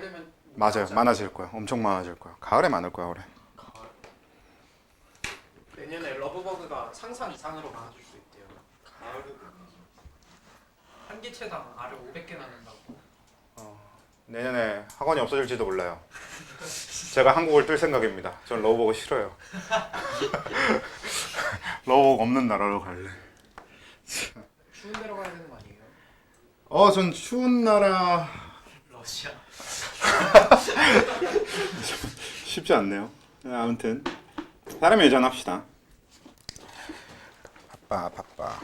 되면 맞아요. 많아질 거야. 엄청 많아질 거야. 가을에 많을 거야, 올해. 가을. 내년에 러브버그가 상상 이상으로 많아질 수 있대요. 가을은 한 기체당 알을 500개 낳는다고. 내년에 학원이 없어질지도 몰라요. 제가 한국을 뜰 생각입니다. 전 러브버그 싫어요. 러브버그 없는 나라로 갈래. 추운 데로 가야 되는 거 아니에요? 전 추운 나라 러시아. 쉽지 않네요. 아무튼 사람의 예전 합시다. 바빠.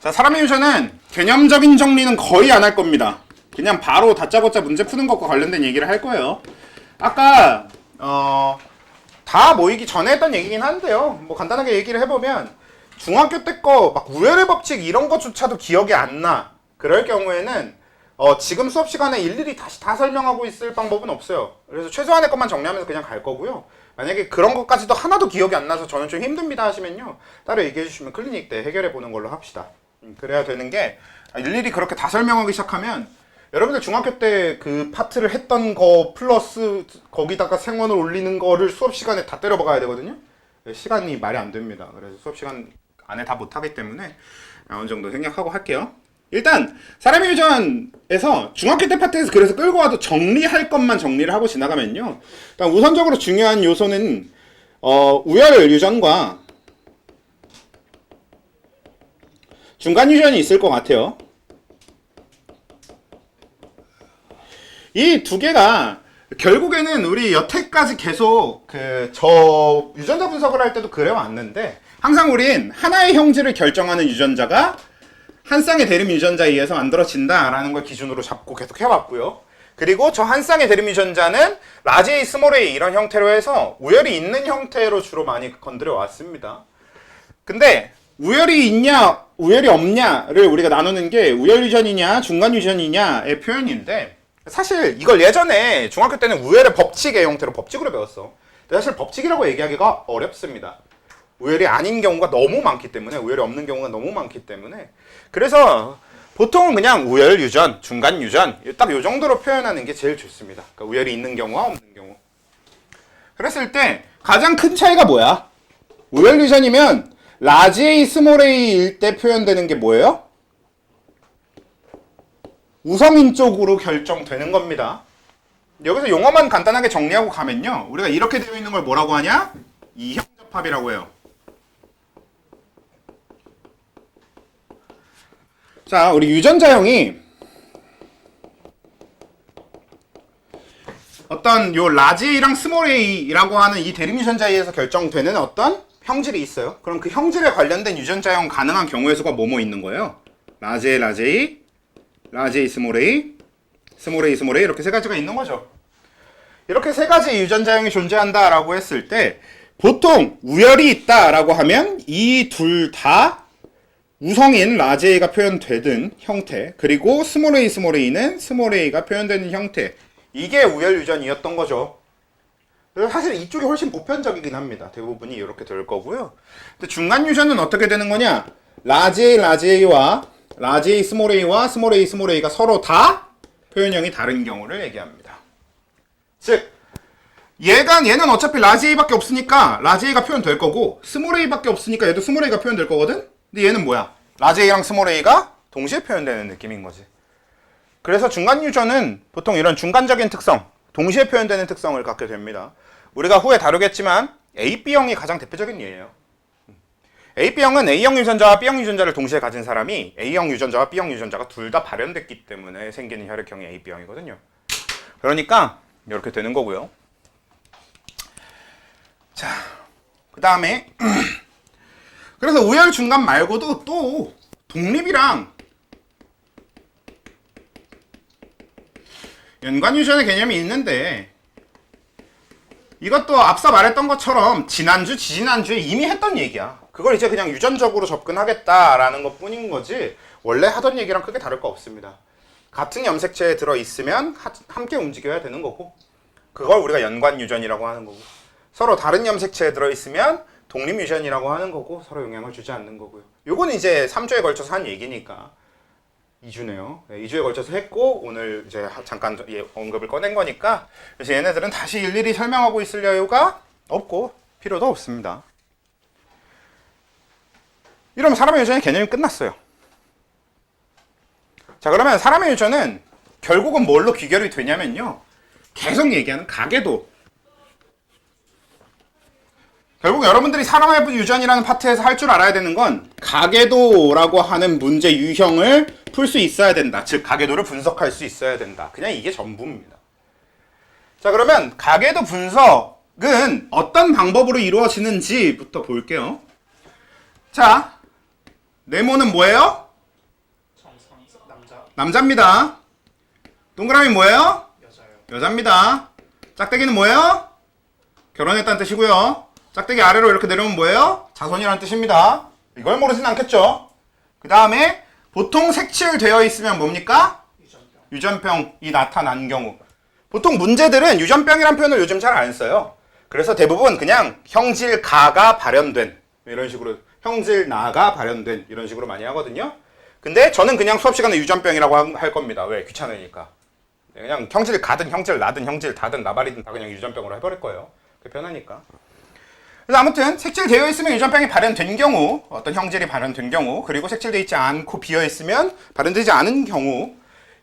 자, 사람의 유전은 개념적인 정리는 거의 안 할 겁니다. 그냥 바로 다짜고짜 문제 푸는 것과 관련된 얘기를 할 거예요. 아까 다 모이기 전에 했던 얘기긴 한데요. 뭐 간단하게 얘기를 해보면 중학교 때 거 막 우열의 법칙 이런 것조차도 기억이 안 나. 그럴 경우에는 지금 수업 시간에 일일이 다시 다 설명하고 있을 방법은 없어요. 그래서 최소한의 것만 정리하면서 그냥 갈 거고요. 만약에 그런 것까지도 하나도 기억이 안 나서 저는 좀 힘듭니다 하시면요. 따로 얘기해 주시면 클리닉 때 해결해 보는 걸로 합시다. 그래야 되는 게 일일이 그렇게 다 설명하기 시작하면 여러분들 중학교 때 그 파트를 했던 거 플러스 거기다가 생원을 올리는 거를 수업 시간에 다 때려 박아야 되거든요. 시간이 말이 안 됩니다. 그래서 수업 시간 안에 다 못하기 때문에 어느 정도 생략하고 할게요. 일단 사람의 유전에서 중학교 때 파트에서 그래서 끌고 와도 정리할 것만 정리를 하고 지나가면요. 일단 우선적으로 중요한 요소는 우열 유전과 중간 유전이 있을 것 같아요. 이 두 개가 결국에는 우리 여태까지 계속 저 유전자 분석을 할 때도 그래 왔는데 항상 우린 하나의 형질을 결정하는 유전자가 한 쌍의 대립 유전자에 의해서 만들어진다라는 걸 기준으로 잡고 계속 해왔고요. 그리고 저 한 쌍의 대립 유전자는 라지 A, 스몰 a 이런 형태로 해서 우열이 있는 형태로 주로 많이 건드려 왔습니다. 근데 우열이 있냐 우열이 없냐를 우리가 나누는 게 우열 유전이냐 중간 유전이냐의 표현인데 사실 이걸 예전에 중학교 때는 우열의 법칙의 형태로 법칙으로 배웠어. 근데 사실 법칙이라고 얘기하기가 어렵습니다. 우열이 아닌 경우가 너무 많기 때문에 우열이 없는 경우가 너무 많기 때문에 그래서 보통은 그냥 우열 유전, 중간 유전 딱 요 정도로 표현하는 게 제일 좋습니다. 그러니까 우열이 있는 경우와 없는 경우. 그랬을 때 가장 큰 차이가 뭐야? 우열 유전이면 라지 A, 스몰 a일 때 표현되는 게 뭐예요? 우성인 쪽으로 결정되는 겁니다. 여기서 용어만 간단하게 정리하고 가면요. 우리가 이렇게 되어 있는 걸 뭐라고 하냐? 이형접합이라고 해요. 자, 우리 유전자형이 어떤 요 라지 A랑 스몰 a라고 하는 이 대립 유전자에 의해서 결정되는 어떤 형질이 있어요. 그럼 그 형질에 관련된 유전자형 가능한 경우의 수가 뭐뭐 있는 거예요? 라지 A, 라지 A, 라지 A, 스몰 a, 스몰 a, 스몰 a 이렇게 세 가지가 있는 거죠. 이렇게 세 가지 유전자형이 존재한다라고 했을 때 보통 우열이 있다라고 하면 이 둘 다 우성인 라지 A가 표현되는 형태 그리고 스몰 a, 스몰 a는 스몰 a가 표현되는 형태 이게 우열 유전이었던 거죠. 그래서 사실 이쪽이 훨씬 보편적이긴 합니다. 대부분이 이렇게 될 거고요. 근데 중간 유전은 어떻게 되는 거냐? 라지 A, 라지 A와 라지 A, 스몰 a와 스몰 a, 스몰 a가 서로 다 표현형이 다른 경우를 얘기합니다. 즉 얘는 어차피 라지 A밖에 없으니까 라지 A가 표현될 거고 스몰 a밖에 없으니까 얘도 스몰 a가 표현될 거거든? 근데 얘는 뭐야? 라지 A랑 스몰 a가 동시에 표현되는 느낌인 거지. 그래서 중간 유전은 보통 이런 중간적인 특성, 동시에 표현되는 특성을 갖게 됩니다. 우리가 후에 다루겠지만 AB형이 가장 대표적인 예예요. AB형은 A형 유전자와 B형 유전자를 동시에 가진 사람이 A형 유전자와 B형 유전자가 둘 다 발현됐기 때문에 생기는 혈액형이 AB형이거든요. 그러니까 이렇게 되는 거고요. 자, 그 다음에 그래서 우열 중간 말고도 또 독립이랑 연관 유전의 개념이 있는데 이것도 앞서 말했던 것처럼 지난주, 지지난주에 이미 했던 얘기야. 그걸 이제 그냥 유전적으로 접근하겠다라는 것 뿐인 거지 원래 하던 얘기랑 크게 다를 거 없습니다. 같은 염색체에 들어있으면 함께 움직여야 되는 거고 그걸 우리가 연관 유전이라고 하는 거고 서로 다른 염색체에 들어있으면 독립 유전이라고 하는 거고 서로 영향을 주지 않는 거고요. 요건 이제 3주에 걸쳐서 한 얘기니까 2주네요. 2주에 걸쳐서 했고 오늘 이제 잠깐 언급을 꺼낸 거니까 그래서 얘네들은 다시 일일이 설명하고 있을 여유가 없고 필요도 없습니다. 이러면 사람의 유전의 개념이 끝났어요. 자, 그러면 사람의 유전은 결국은 뭘로 귀결이 되냐면요. 계속 얘기하는 가계도. 결국 여러분들이 사람의 유전이라는 파트에서 할 줄 알아야 되는 건 가계도라고 하는 문제 유형을 풀 수 있어야 된다. 즉 가계도를 분석할 수 있어야 된다. 그냥 이게 전부입니다. 자, 그러면 가계도 분석은 어떤 방법으로 이루어지는지부터 볼게요. 자, 네모는 뭐예요? 남자입니다. 동그라미 뭐예요? 여자입니다. 짝대기는 뭐예요? 결혼했다는 뜻이고요. 짝대기 아래로 이렇게 내려오면 뭐예요? 자손이라는 뜻입니다. 이걸 모르진 않겠죠? 그 다음에 보통 색칠되어 있으면 뭡니까? 유전병이 나타난 경우. 보통 문제들은 유전병이라는 표현을 요즘 잘 안 써요. 그래서 대부분 그냥 형질가가 발현된 이런 식으로 형질나가 발현된 이런 식으로 많이 하거든요. 근데 저는 그냥 수업 시간에 유전병이라고 할 겁니다. 왜? 귀찮으니까. 그냥 형질가든 형질나든 형질다든 나발이든 다 그냥 유전병으로 해버릴 거예요. 그게 편하니까. 그래서 아무튼 색칠되어 있으면 유전병이 발현된 경우, 어떤 형질이 발현된 경우, 그리고 색칠되어 있지 않고 비어 있으면 발현되지 않은 경우,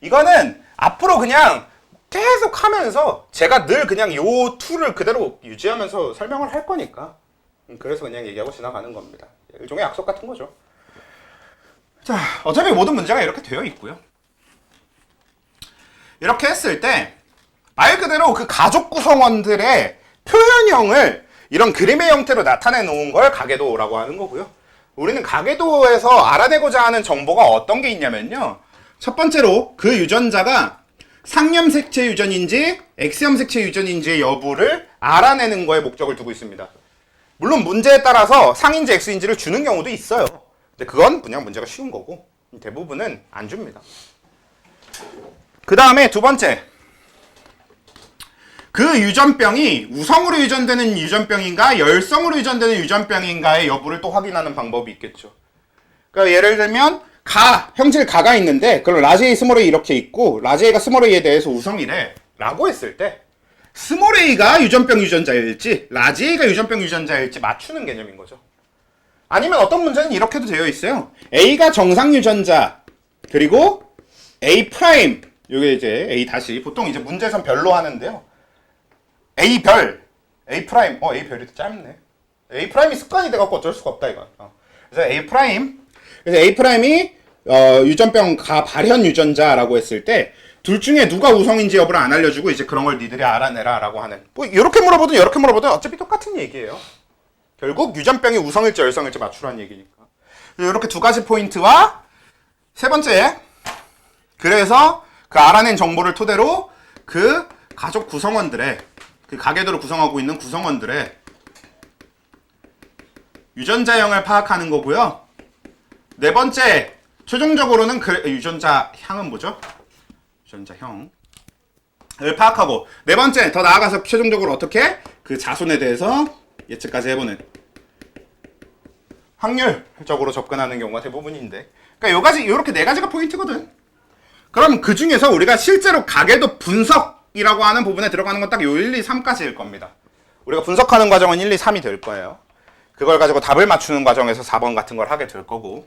이거는 앞으로 그냥 계속 하면서 제가 늘 그냥 요 툴을 그대로 유지하면서 설명을 할 거니까 그래서 그냥 얘기하고 지나가는 겁니다. 일종의 약속 같은 거죠. 자, 어차피 모든 문제가 이렇게 되어 있고요. 이렇게 했을 때 말 그대로 그 가족 구성원들의 표현형을 이런 그림의 형태로 나타내 놓은 걸 가계도라고 하는 거고요. 우리는 가계도에서 알아내고자 하는 정보가 어떤 게 있냐면요. 첫 번째로 그 유전자가 상염 색채 유전인지 X염 색채 유전인지의 여부를 알아내는 거에 목적을 두고 있습니다. 물론 문제에 따라서 상인지 X인지를 주는 경우도 있어요. 근데 그건 그냥 문제가 쉬운 거고 대부분은 안 줍니다. 그 다음에 두 번째, 그 유전병이 우성으로 유전되는 유전병인가 열성으로 유전되는 유전병인가의 여부를 또 확인하는 방법이 있겠죠. 그러니까 예를 들면 형질 가가 있는데 그럼 라지 A 스몰 A 이렇게 있고 라지 A가 스몰 A에 대해서 우성이래 라고 했을 때 스몰 A가 유전병 유전자일지 라지 A가 유전병 유전자일지 맞추는 개념인 거죠. 아니면 어떤 문제는 이렇게도 되어 있어요. A가 정상 유전자 그리고 A 프라임 요게 이제 A 다시 보통 이제 문제선 별로 하는데요. A 별 A 프라임 A 별이 짧네. A 프라임이 습관이 돼갖고 어쩔 수가 없다 이거. 그래서 A 프라임 그래서 A 프라임이 유전병 가 발현 유전자라고 했을 때 둘 중에 누가 우성인지 여부를 안 알려주고 이제 그런 걸 니들이 알아내라라고 하는 뭐 이렇게 물어보든 이렇게 물어보든 어차피 똑같은 얘기예요. 결국 유전병이 우성일지 열성일지 맞추라는 얘기니까. 이렇게 두 가지 포인트와 세 번째, 그래서 그 알아낸 정보를 토대로 그 가족 구성원들의 그 가계도를 구성하고 있는 구성원들의 유전자형을 파악하는 거고요. 네 번째, 최종적으로는 그 유전자형은 뭐죠? 유전자형을 파악하고 네 번째, 더 나아가서 최종적으로 어떻게 그 자손에 대해서 예측까지 해보는 확률적으로 접근하는 경우가 대부분인데, 그러니까 요렇게 네 가지가 포인트거든. 그럼 그 중에서 우리가 실제로 가계도 분석이라고 하는 부분에 들어가는 건 딱 요 1, 2, 3까지일 겁니다. 우리가 분석하는 과정은 1, 2, 3이 될 거예요. 그걸 가지고 답을 맞추는 과정에서 4번 같은 걸 하게 될 거고.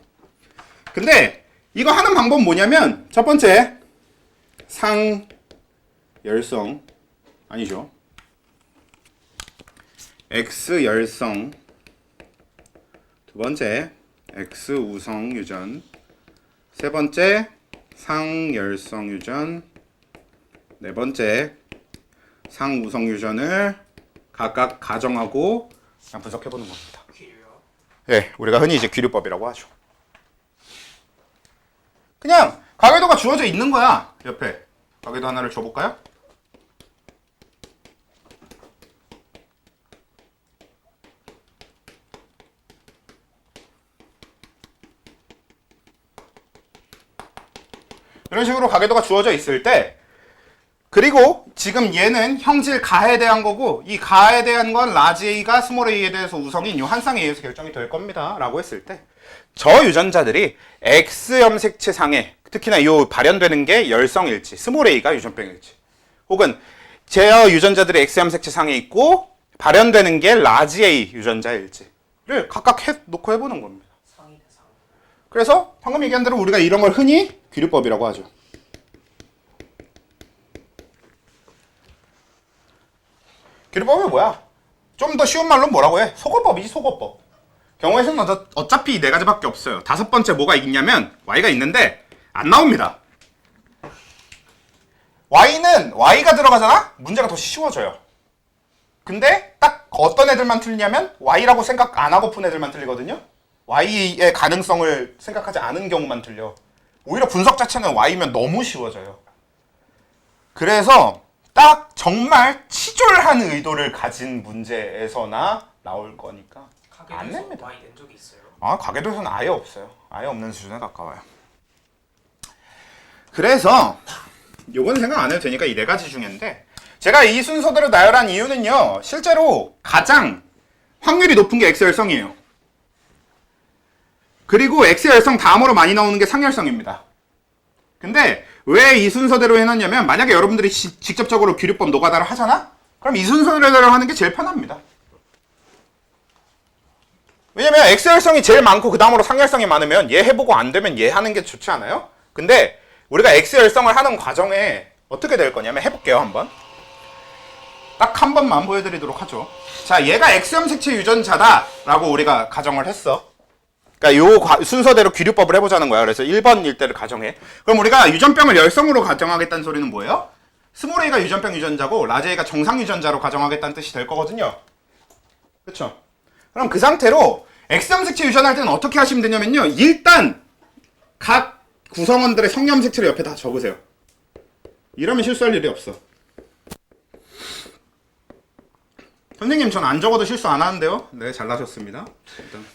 근데 이거 하는 방법은 뭐냐면 첫 번째, 상열성 아니죠. X열성, 두 번째 X우성 유전, 세 번째 상열성 유전, 네 번째 상우성 유전을 각각 가정하고 그냥 분석해보는 겁니다. 네, 우리가 흔히 이제 귀류법이라고 하죠. 그냥 가계도가 주어져 있는 거야. 옆에 가계도 하나를 줘볼까요? 이런 식으로 가계도가 주어져 있을 때, 그리고 지금 얘는 형질 가에 대한 거고 이 가에 대한 건 라지 A가 스몰 A에 대해서 우성인 이 한 쌍에 의해서 결정이 될 겁니다 라고 했을 때 저 유전자들이 X 염색체 상에 특히나 요 발현되는 게 열성일지, 스몰 a가 유전병일지, 혹은 제어 유전자들이 X 염색체 상에 있고 발현되는 게 라지 A 유전자일지를 각각 놓고 해보는 겁니다. 상이 대 상. 그래서 방금 얘기한 대로 우리가 이런 걸 흔히 귀류법이라고 하죠. 귀류법이 뭐야? 좀 더 쉬운 말로 뭐라고 해? 소거법이지, 소거법. 경우의 수는 어차피 이 네 가지밖에 없어요. 다섯 번째 뭐가 있냐면 y가 있는데 안 나옵니다. y는 y가 들어가잖아? 문제가 더 쉬워져요. 근데 딱 어떤 애들만 틀리냐면 y라고 생각 안 하고 푼 애들만 틀리거든요. y의 가능성을 생각하지 않은 경우만 틀려. 오히려 분석 자체는 y면 너무 쉬워져요. 그래서 딱 정말 치졸한 의도를 가진 문제에서나 나올 거니까 안 냅니다. 많이 낸 적이 있어요. 가계도에서는 아예 없어요. 아예 없는 수준에 가까워요. 그래서 요거는 생각 안 해도 되니까 이 네 가지 중인데, 제가 이 순서대로 나열한 이유는요, 실제로 가장 확률이 높은 게 X열성이에요. 그리고 X열성 다음으로 많이 나오는 게 상열성입니다. 근데 왜 이 순서대로 해놨냐면, 만약에 여러분들이 직접적으로 귀류법 노가다를 하잖아? 그럼 이 순서대로 하는 게 제일 편합니다. 왜냐면 X열성이 제일 많고 그 다음으로 상열성이 많으면 얘 해보고 안 되면 얘 하는 게 좋지 않아요? 근데 우리가 X열성을 하는 과정에 어떻게 될 거냐면, 해볼게요 한번. 딱 한 번만 보여드리도록 하죠. 자, 얘가 X염색체 유전자다 라고 우리가 가정을 했어. 그러니까 요 순서대로 귀류법을 해보자는 거야. 그래서 1번일 때를 가정해. 그럼 우리가 유전병을 열성으로 가정하겠다는 소리는 뭐예요? 스몰 a가 유전병 유전자고 라지 a가 정상 유전자로 가정하겠다는 뜻이 될 거거든요. 그쵸? 그럼 그 상태로 X염색체 유전할 때는 어떻게 하시면 되냐면요, 일단 각 구성원들의 성염색체를 옆에 다 적으세요. 이러면 실수할 일이 없어. 선생님, 전 안 적어도 실수 안 하는데요? 네, 잘나셨습니다. 일단.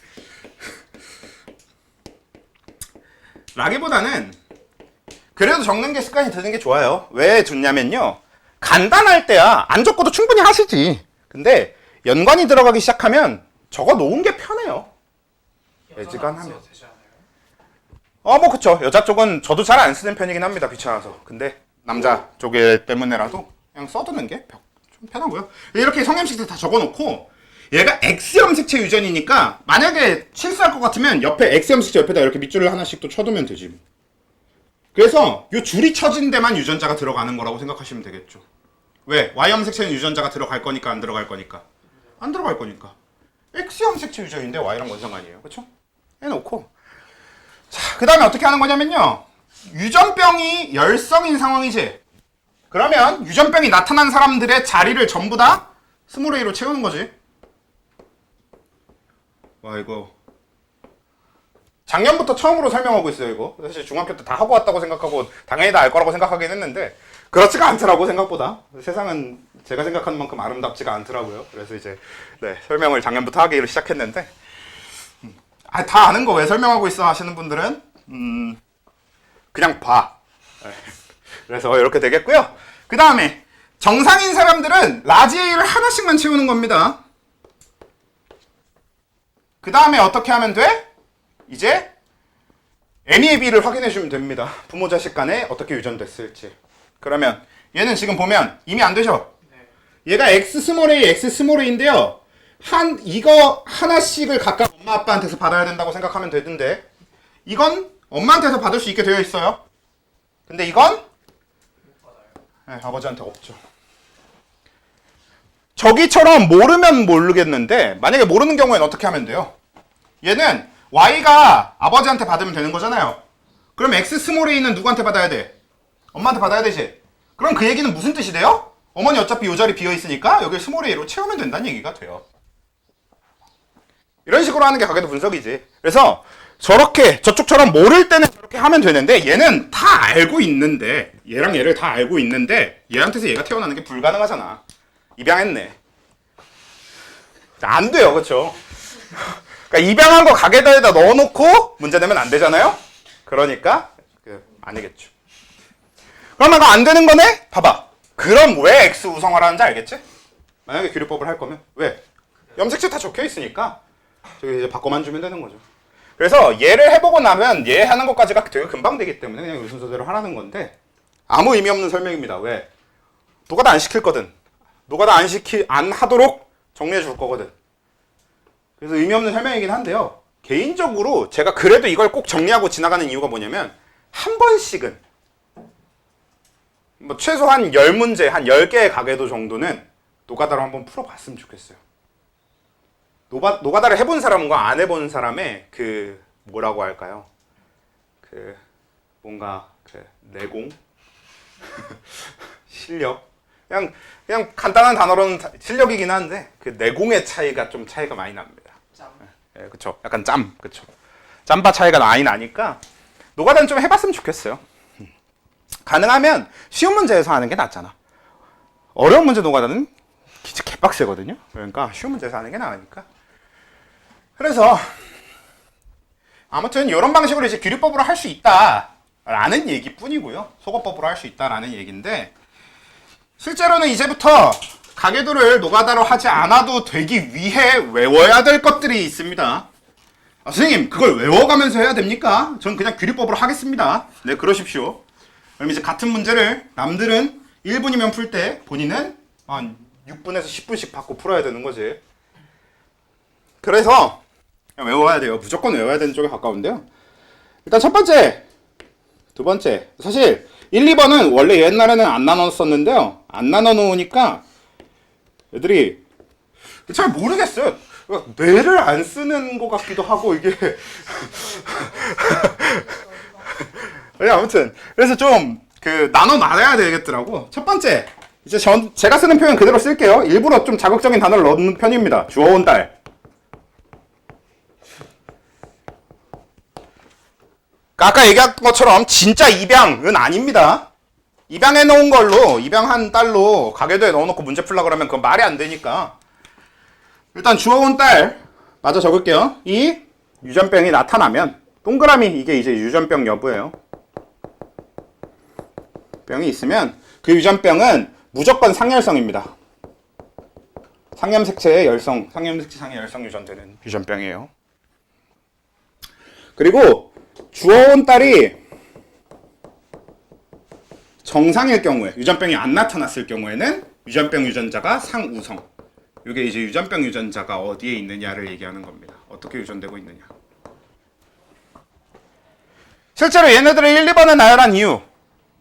라기보다는 그래도 적는 게 습관이 드는 게 좋아요. 왜 좋냐면요, 간단할 때야 안 적고도 충분히 하시지. 근데 연관이 들어가기 시작하면 적어 놓은 게 편해요. 애지간하면. 뭐 그쵸. 여자 쪽은 저도 잘 안 쓰는 편이긴 합니다. 귀찮아서. 근데 남자 쪽에 때문에라도 그냥 써두는 게 좀 편하고요. 이렇게 성염색체 다 적어놓고, 얘가 X염색체 유전이니까 만약에 실수할 것 같으면 옆에 X염색체 옆에다 이렇게 밑줄을 하나씩 또 쳐두면 되지. 그래서 요 줄이 쳐진 데만 유전자가 들어가는 거라고 생각하시면 되겠죠. 왜? Y염색체는 유전자가 들어갈 거니까 안 들어갈 거니까? 안 들어갈 거니까. X염색체 유전인데 Y랑 뭔 상관이에요. 그쵸? 해놓고, 자, 그 다음에 어떻게 하는 거냐면요, 유전병이 열성인 상황이지. 그러면 유전병이 나타난 사람들의 자리를 전부 다 스몰 a로 채우는 거지. 와, 이거 작년부터 처음으로 설명하고 있어요. 이거 사실 중학교 때 다 하고 왔다고 생각하고 당연히 다 알 거라고 생각하긴 했는데 그렇지가 않더라고. 생각보다 세상은 제가 생각하는 만큼 아름답지가 않더라고요. 그래서 이제 설명을 작년부터 하기로 시작했는데, 다 아는 거 왜 설명하고 있어 하시는 분들은 그냥 봐. 그래서 이렇게 되겠고요. 그 다음에 정상인 사람들은 라지 A를 하나씩만 채우는 겁니다. 그 다음에 어떻게 하면 돼? 이제 N의 B를 확인해 주면 됩니다. 부모 자식 간에 어떻게 유전됐을지. 그러면 얘는 지금 보면 이미 안 되죠? 얘가 X 스몰 A, X 스몰 A인데요. 이거 하나씩을 각각 엄마 아빠한테서 받아야 된다고 생각하면 되는데, 이건 엄마한테서 받을 수 있게 되어 있어요. 근데 이건 아버지한테 없죠. 저기처럼 모르면 모르겠는데, 만약에 모르는 경우에는 어떻게 하면 돼요? 얘는 Y가 아버지한테 받으면 되는 거잖아요. 그럼 X 스몰 A는 누구한테 받아야 돼? 엄마한테 받아야 되지. 그럼 그 얘기는 무슨 뜻이 돼요? 어머니 어차피 이 자리 비어 있으니까 여기 스몰 a로 채우면 된다는 얘기가 돼요. 이런 식으로 하는 게 가계도 분석이지. 그래서 저렇게 저쪽처럼 모를 때는 저렇게 하면 되는데, 얘는 다 알고 있는데, 얘랑 얘를 다 알고 있는데 얘한테서 얘가 태어나는 게 불가능하잖아. 입양했네. 안 돼요. 그쵸? 그러니까 입양한 거 가계도에다 넣어놓고 문제 내면 안 되잖아요. 그러니까 아니겠죠. 그러면 그거 안 되는 거네? 봐봐. 그럼 왜 X 우성화라는지 알겠지? 만약에 귀류법을 할 거면 왜? 염색체 다 적혀 있으니까 저기 이제 바꿔만 주면 되는 거죠. 그래서 얘를 해보고 나면 얘 하는 것까지가 되게 금방 되기 때문에 그냥 이 순서대로 하라는 건데 아무 의미 없는 설명입니다. 왜? 노가다 안 시킬 거든. 노가다 안 하도록 정리해 줄 거거든. 그래서 의미 없는 설명이긴 한데요. 개인적으로 제가 그래도 이걸 꼭 정리하고 지나가는 이유가 뭐냐면 한 번씩은 뭐 최소한 10문제, 한 10개의 가계도 정도는 노가다로 한번 풀어봤으면 좋겠어요. 노가다를 해본 사람과 안 해본 사람의 그 뭐라고 할까요? 그 뭔가 그 내공? 실력? 그냥 간단한 단어로는 실력이긴 한데 그 내공의 차이가 많이 납니다. 예, 그쵸. 약간 그쵸. 짬바 차이가 많이 나니까 노가다는 좀 해봤으면 좋겠어요. 가능하면 쉬운 문제에서 하는 게 낫잖아. 어려운 문제 노가다는 진짜 개빡세거든요. 그러니까 쉬운 문제에서 하는 게 나으니까. 그래서 아무튼 이런 방식으로 이제 규律법으로 할 수 있다라는 얘기뿐이고요. 속어법으로 할 수 있다라는 얘기인데 실제로는 이제부터 가계도를 노가다로 하지 않아도 되기 위해 외워야 될 것들이 있습니다. 선생님 그걸 외워가면서 해야 됩니까? 전 그냥 규律법으로 하겠습니다. 네, 그러십시오. 그럼 이제 같은 문제를 남들은 1분이면 풀 때 본인은 한 6분에서 10분씩 받고 풀어야 되는 거지. 그래서 그냥 외워야 돼요. 무조건 외워야 되는 쪽에 가까운데요. 일단 첫 번째, 두 번째. 사실 1, 2번은 원래 옛날에는 안 나눴었는데요. 안 나눠 놓으니까 애들이 잘 모르겠어요. 뇌를 안 쓰는 것 같기도 하고 이게 아무튼 그래서 좀 그 나눠 놔야 되겠더라고. 첫 번째 이제 제가 쓰는 표현 그대로 쓸게요. 일부러 좀 자극적인 단어를 넣는 편입니다. 주어온 딸. 아까 얘기한 것처럼 진짜 입양은 아닙니다. 입양해 놓은 걸로 입양한 딸로 가계도에 넣어놓고 문제 풀라 그러면 그건 말이 안 되니까 일단 주어온 딸 맞아 적을게요. 이 유전병이 나타나면 동그라미 이게 이제 유전병 여부예요. 병이 있으면 그 유전병은 무조건 상열성입니다. 상염색체의 열성, 상염색체 상에 열성 유전되는 유전병이에요. 그리고 주어온 딸이 정상일 경우에 유전병이 안 나타났을 경우에는 유전병 유전자가 상우성. 이게 이제 유전병 유전자가 어디에 있느냐를 얘기하는 겁니다. 어떻게 유전되고 있느냐. 실제로 얘네들을 1, 2번에 나열한 이유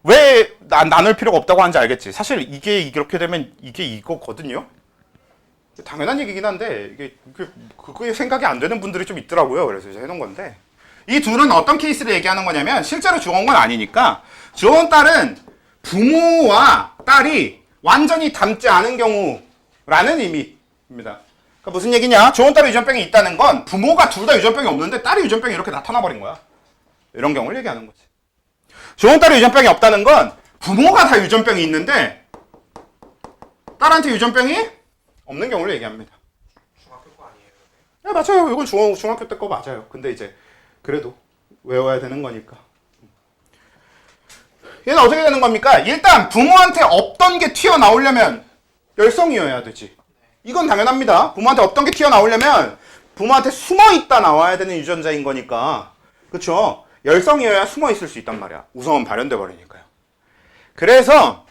왜 나눌 필요가 없다고 하는지 알겠지. 사실 이게 이렇게 되면 이게 이거거든요. 당연한 얘기긴 한데 이게 그거에 생각이 안 되는 분들이 좀 있더라고요. 그래서 이제 해놓은 건데 이 둘은 어떤 케이스를 얘기하는 거냐면 실제로 주어온 건 아니니까 주어온 딸은 부모와 딸이 완전히 닮지 않은 경우라는 의미입니다. 그러니까 무슨 얘기냐? 주어온 딸에 유전병이 있다는 건 부모가 둘 다 유전병이 없는데 딸이 유전병이 이렇게 나타나 버린 거야. 이런 경우를 얘기하는 거지. 주어온 딸에 유전병이 없다는 건 부모가 다 유전병이 있는데 딸한테 유전병이 없는 경우를 얘기합니다. 중학교 거 아니에요? 네, 맞아요. 이건 중학교 때 거 맞아요. 근데 이제 그래도 외워야 되는 거니까. 얘는 어떻게 되는 겁니까? 일단 부모한테 없던 게 튀어나오려면 열성이어야 되지. 이건 당연합니다. 부모한테 없던 게 튀어나오려면 부모한테 숨어있다 나와야 되는 유전자인 거니까. 그쵸? 열성이어야 숨어있을 수 있단 말이야. 우성은 발현돼 버리니까요. 그래서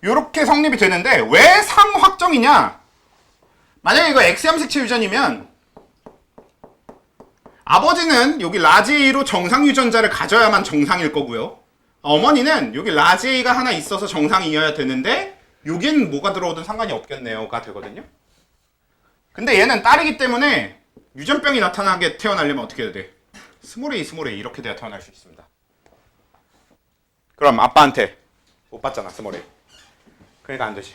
이렇게 성립이 되는데 왜 상확정이냐? 만약에 이거 X염색체 유전이면 아버지는 여기 라지 A로 정상 유전자를 가져야만 정상일 거고요. 어머니는 여기 라지 A가 하나 있어서 정상이어야 되는데 여긴 뭐가 들어오든 상관이 없겠네요가 되거든요. 근데 얘는 딸이기 때문에 유전병이 나타나게 태어나려면 어떻게 해야 돼? 스몰 A 이렇게 돼야 태어날 수 있습니다. 그럼 아빠한테 못 받잖아 스몰 A. 그러니까 안 되지.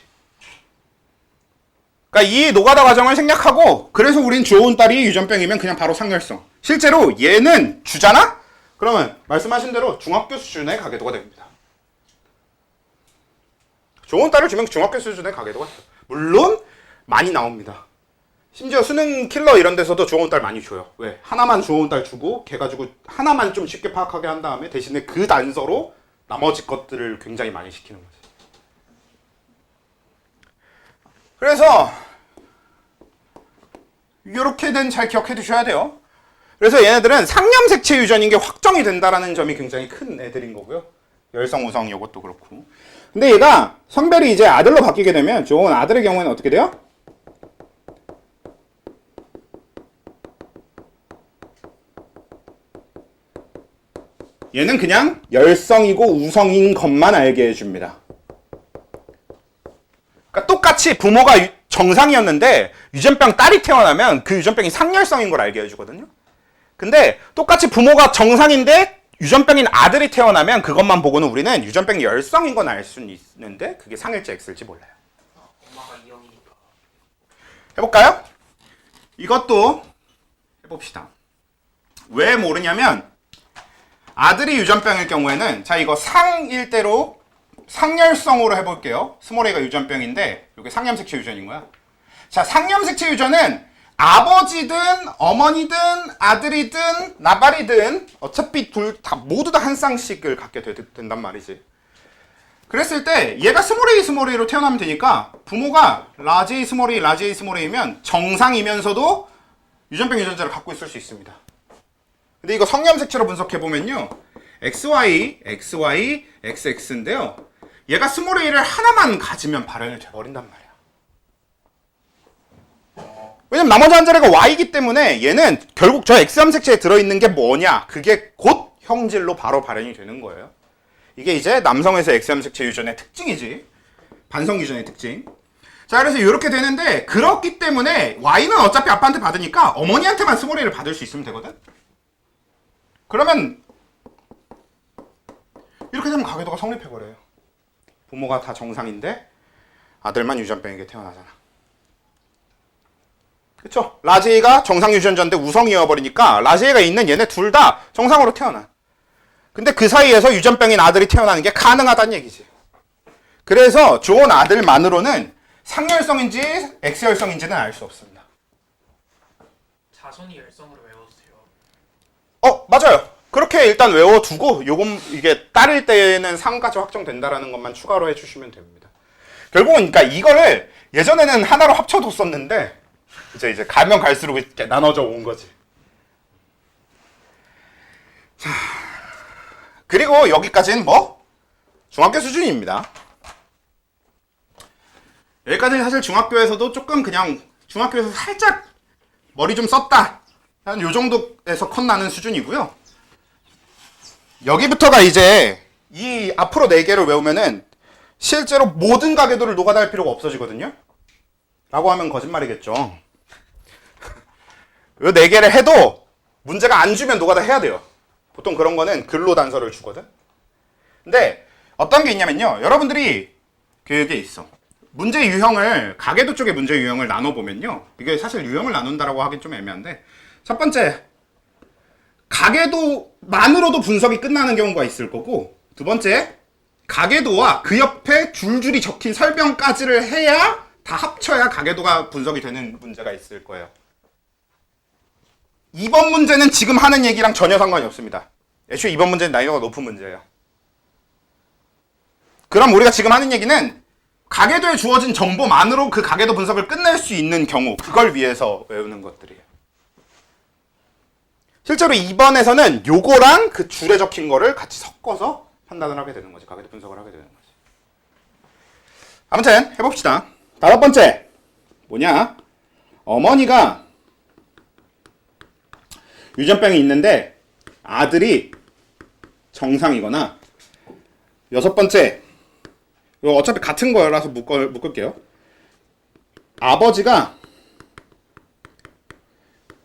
그러니까 이 노가다 과정을 생략하고 그래서 우린 주어온 딸이 유전병이면 그냥 바로 상열성. 실제로 얘는 주잖아? 그러면 말씀하신 대로 중학교 수준의 가계도가 됩니다. 좋은 딸을 주면 중학교 수준의 가계도가 돼요. 물론 많이 나옵니다. 심지어 수능 킬러 이런 데서도 좋은 딸 많이 줘요. 왜? 하나만 좋은 딸 주고 걔 가지고 하나만 좀 쉽게 파악하게 한 다음에 대신에 그 단서로 나머지 것들을 굉장히 많이 시키는 거지. 그래서 이렇게는 잘 기억해 두셔야 돼요. 그래서 얘네들은 상염색체 유전인 게 확정이 된다라는 점이 굉장히 큰 애들인 거고요. 열성, 우성 이것도 그렇고. 근데 얘가 성별이 이제 아들로 바뀌게 되면 좋은 아들의 경우에는 어떻게 돼요? 얘는 그냥 열성이고 우성인 것만 알게 해줍니다. 그러니까 똑같이 부모가 정상이었는데 유전병 딸이 태어나면 그 유전병이 상열성인 걸 알게 해주거든요. 근데 똑같이 부모가 정상인데 유전병인 아들이 태어나면 그것만 보고는 우리는 유전병이 열성인 건 알 수는 있는데 그게 상일지 X일지 몰라요. 엄마가 E형이니까. 해볼까요? 이것도 해봅시다. 왜 모르냐면 아들이 유전병일 경우에는 자 이거 상일 대로 상열성으로 해볼게요. 스몰 a가 유전병인데 이게 상염색체 유전인 거야. 자 상염색체 유전은 아버지든 어머니든 아들이든 나발이든 어차피 모두 다 한 쌍씩을 갖게 된단 말이지. 그랬을 때 얘가 스몰 a로 태어나면 되니까 부모가 라지 a 스몰 a면 정상이면서도 유전병 유전자를 갖고 있을 수 있습니다. 근데 이거 성염색체로 분석해보면요. XY, XY, XX인데요. 얘가 스몰 a를 하나만 가지면 발현이 돼버린단 말이야. 왜냐면 나머지 한 자리가 Y이기 때문에 얘는 결국 저 X염색체에 들어있는 게 뭐냐. 그게 곧 형질로 바로 발현이 되는 거예요. 이게 이제 남성에서 X염색체 유전의 특징이지. 반성 유전의 특징. 자, 그래서 이렇게 되는데 그렇기 때문에 Y는 어차피 아빠한테 받으니까 어머니한테만 스몰 a를 받을 수 있으면 되거든. 그러면 이렇게 되면 가계도가 성립해버려요. 부모가 다 정상인데 아들만 유전병에게 태어나잖아. 그쵸? 라지가 정상 유전자인데 우성이어버리니까 라지가 있는 얘네 둘 다 정상으로 태어나. 근데 그 사이에서 유전병인 아들이 태어나는 게 가능하다는 얘기지. 그래서 좋은 아들만으로는 상열성인지 X열성인지는 알 수 없습니다. 자손이 열성으로 외워주세요. 맞아요. 그렇게 일단 외워두고 이게 딸일 때는 상까지 확정된다라는 것만 추가로 해주시면 됩니다. 결국은 그러니까 이거를 예전에는 하나로 합쳐뒀었는데 이제 가면 갈수록 이렇게 나눠져 온 거지. 자, 그리고 여기까지는 뭐 중학교 수준입니다. 여기까지는 사실 중학교에서도 조금 그냥 중학교에서 살짝 머리 좀 썼다 한 요 정도에서 컷나는 수준이고요. 여기부터가 이제 이 앞으로 4개를 외우면은 실제로 모든 가계도를 노가다 필요가 없어지거든요. 라고 하면 거짓말이겠죠. 요 4개를 해도 문제가 안 주면 노가다 해야 돼요. 보통 그런 거는 근로 단서를 주거든. 근데 어떤 게 있냐면요. 여러분들이 그게 있어. 문제 유형을 가계도 쪽의 문제 유형을 나눠보면요. 이게 사실 유형을 나눈다라고 하긴 좀 애매한데 첫 번째 가계도만으로도 분석이 끝나는 경우가 있을 거고 두 번째 가계도와 그 옆에 줄줄이 적힌 설명까지를 해야 다 합쳐야 가계도가 분석이 되는 문제가 있을 거예요. 이번 문제는 지금 하는 얘기랑 전혀 상관이 없습니다. 애초에 이번 문제는 난이도가 높은 문제예요. 그럼 우리가 지금 하는 얘기는 가계도에 주어진 정보만으로 그 가계도 분석을 끝낼 수 있는 경우 그걸 위해서 외우는 것들이에요. 실제로 2번에서는 요거랑 그 줄에 적힌 거를 같이 섞어서 판단을 하게 되는 거지. 가계도 분석을 하게 되는 거지. 아무튼 해봅시다. 5번째 뭐냐? 어머니가 유전병이 있는데 아들이 정상이거나 6번째 이거 어차피 같은 거라서 묶을게요. 아버지가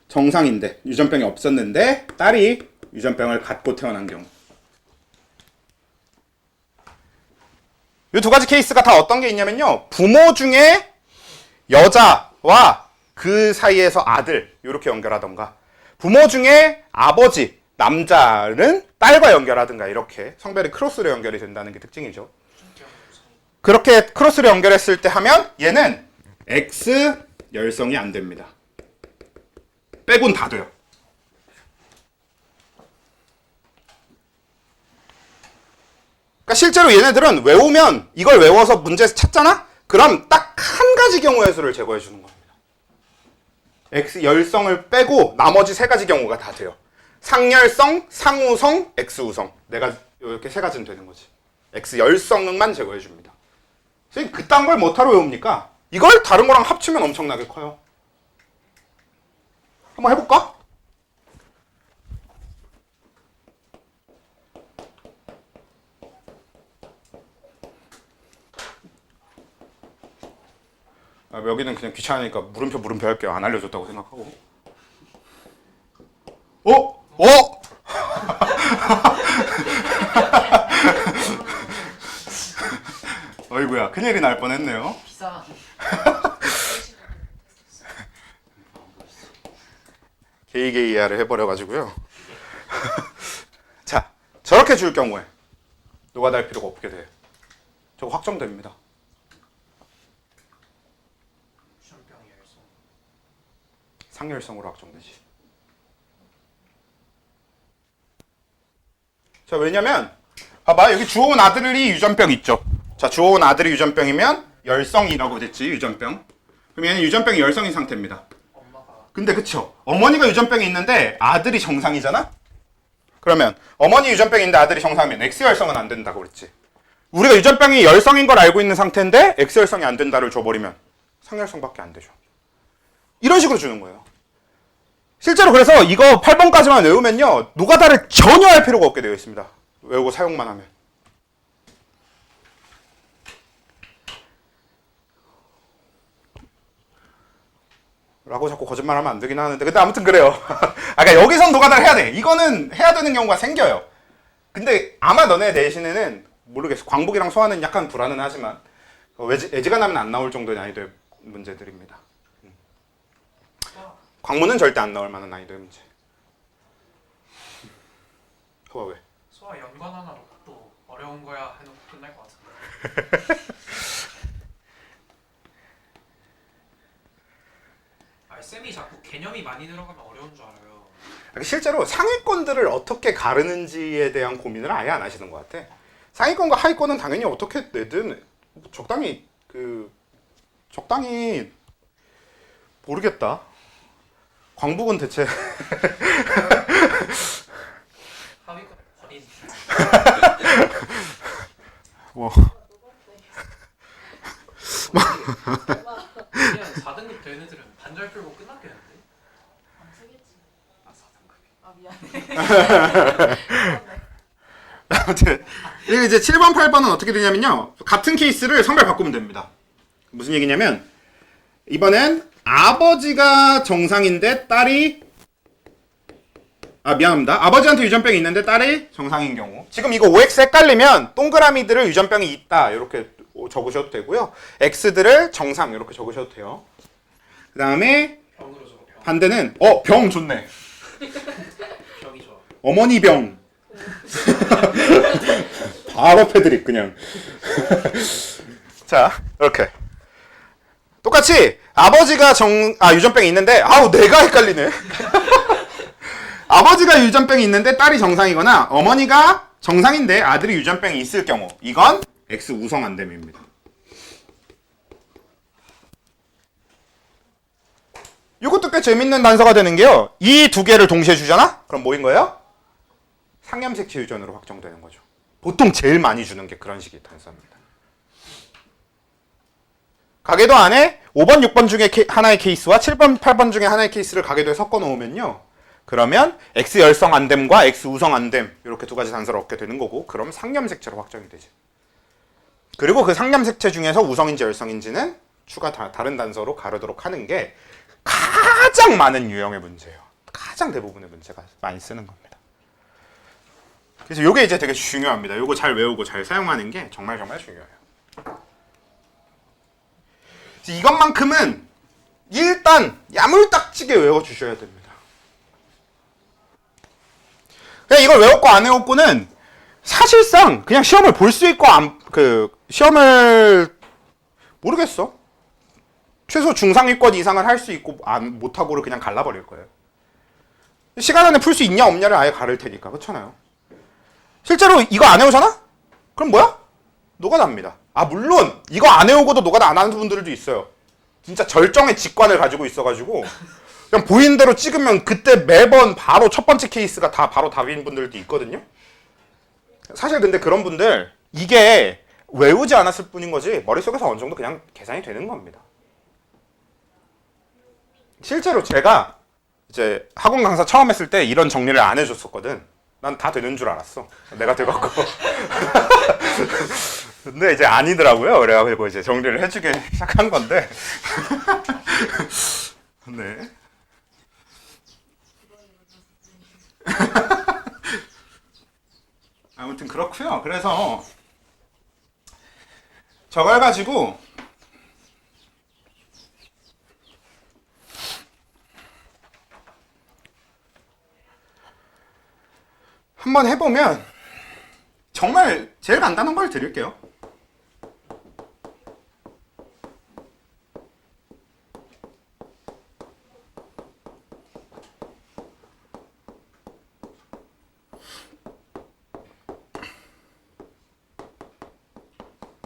정상인데 유전병이 없었는데 딸이 유전병을 갖고 태어난 경우. 이 2가지 케이스가 다 어떤 게 있냐면요. 부모 중에 여자와 그 사이에서 아들 이렇게 연결하던가 부모 중에 아버지 남자는 딸과 연결하든가 이렇게 성별이 크로스로 연결이 된다는 게 특징이죠. 그렇게 크로스로 연결했을 때 하면 얘는 X 열성이 안 됩니다. 빼곤 다 돼요. 그러니까 실제로 얘네들은 외우면 이걸 외워서 문제 찾잖아? 그럼 딱 한 가지 경우의 수를 제거해 주는 겁니다. X 열성을 빼고 나머지 세 가지 경우가 다 돼요. 상열성, 상우성, X우성. 내가 이렇게 세 가지는 되는 거지. X 열성만 제거해 줍니다. 선생님 그딴 걸 뭐하러 외웁니까? 이걸 다른 거랑 합치면 엄청나게 커요. 한번 해볼까? 여기는 그냥 귀찮으니까 물음표 할게요. 안 알려줬다고 생각하고. 어이구야, 큰일이 날 뻔했네요. 비싸. 게이게이야를 해버려가지고요. 자, 저렇게 줄 경우에 노가다 필요가 없게 돼. 저거 확정됩니다. 유전병의 열성. 상열성으로 확정되지. 자, 왜냐면 봐봐, 여기 주워온 아들이 유전병 있죠. 자, 주워온 아들이 유전병이면 열성이라고 됐지, 유전병. 그럼 얘는 유전병이 열성인 상태입니다. 엄마가 근데 그쵸, 어머니가 유전병이 있는데 아들이 정상이잖아? 그러면 어머니 유전병이 있는데 아들이 정상이면 X열성은 안 된다고 그랬지. 우리가 유전병이 열성인 걸 알고 있는 상태인데 X열성이 안 된다를 줘버리면 상열성밖에 안 되죠. 이런 식으로 주는 거예요. 실제로 그래서 이거 8번까지만 외우면요, 노가다를 전혀 할 필요가 없게 되어 있습니다. 외우고 사용만 하면. 라고 자꾸 거짓말하면 안 되긴 하는데, 근데 아무튼 그래요. 그러니까 여기선 노가다를 해야 돼. 이거는 해야 되는 경우가 생겨요. 근데 아마 너네 내신에는 모르겠어. 광복이랑 소화는 약간 불안은 하지만 애지간하면 안 나올 정도의 난이도의 문제들입니다. 광문은 절대 안 나올 만한 난이도의 문제. 그거 왜? 소아 연관 하나 놓고 또 어려운 거야 해놓고 끝날 것 같은데. 쌤이 자꾸 개념이 많이 들어가면 어려운 줄 알아요. 실제로 상위권들을 어떻게 가르는지에 대한 고민을 아예 안 하시는 것 같아. 상위권과 하위권은 당연히 어떻게 내든 적당히 모르겠다. 광복은 대체 하위권 버린. 뭐 그냥 4등급 된 애들은 반절 끌고 끝났겠는데? 안 쓰겠지. 아 4등급이. 아 미안해. 아무튼 이게 이제 7번, 8번은 어떻게 되냐면요, 같은 케이스를 성별 바꾸면 됩니다. 무슨 얘기냐면 이번엔 아버지가 정상인데 딸이 미안합니다. 아버지한테 유전병이 있는데 딸이 정상인 경우. 지금 이거 OX 헷갈리면 동그라미들을 유전병이 있다 이렇게 적으셔도 되고요. X들을 정상 이렇게 적으셔도 돼요. 그 다음에 병으로 적어 병. 반대는 병 좋네. 병이 좋아. 어머니 병. 바로 패드립 그냥. 자, 이렇게 똑같이 아버지가 유전병이 있는데 내가 헷갈리네. 아버지가 유전병이 있는데 딸이 정상이거나 어머니가 정상인데 아들이 유전병이 있을 경우, 이건 X 우성 안됨입니다. 이것도 꽤 재밌는 단서가 되는 게요, 이 두 개를 동시에 주잖아? 그럼 뭐인 거예요? 상염색체 유전으로 확정되는 거죠. 보통 제일 많이 주는 게 그런 식의 단서입니다. 가계도 안에 5번, 6번 중에 하나의 케이스와 7번, 8번 중에 하나의 케이스를 가계도에 섞어 놓으면요, 그러면 X 열성 안됨과 X 우성 안됨 이렇게 두 가지 단서를 얻게 되는 거고, 그럼 상염색체로 확정이 되죠. 그리고 그 상염색체 중에서 우성인지 열성인지는 다른 단서로 가르도록 하는 게 가장 많은 유형의 문제예요. 가장 대부분의 문제가 많이 쓰는 겁니다. 그래서 이게 이제 되게 중요합니다. 이거 잘 외우고 잘 사용하는 게 정말 중요해요. 이것만큼은 일단 야물딱지게 외워주셔야 됩니다. 그냥 이걸 외웠고 안 외웠고는 사실상 그냥 시험을 볼 수 있고 시험을 모르겠어. 최소 중상위권 이상을 할 수 있고 못하고를 그냥 갈라버릴 거예요. 시간 안에 풀 수 있냐 없냐를 아예 가를 테니까. 그렇잖아요. 실제로 이거 안 외우잖아? 그럼 뭐야? 노가다입니다. 물론 이거 안 외우고도 노가다 안 하는 분들도 있어요. 진짜 절정의 직관을 가지고 있어가지고 그냥 보이는 대로 찍으면 그때 매번 바로 첫 번째 케이스가 다 바로 답인 분들도 있거든요. 사실 근데 그런 분들 이게 외우지 않았을 뿐인 거지 머릿속에서 어느 정도 그냥 계산이 되는 겁니다. 실제로 제가 이제 학원 강사 처음 했을 때 이런 정리를 안 해줬었거든. 난 다 되는 줄 알았어. 내가 돼갖고. 근데 이제 아니더라고요. 그래가지고 이제 정리를 해주기 시작한 건데. 네. 아무튼 그렇고요. 그래서 저걸 가지고 한번 해보면 정말 제일 간단한 걸 드릴게요.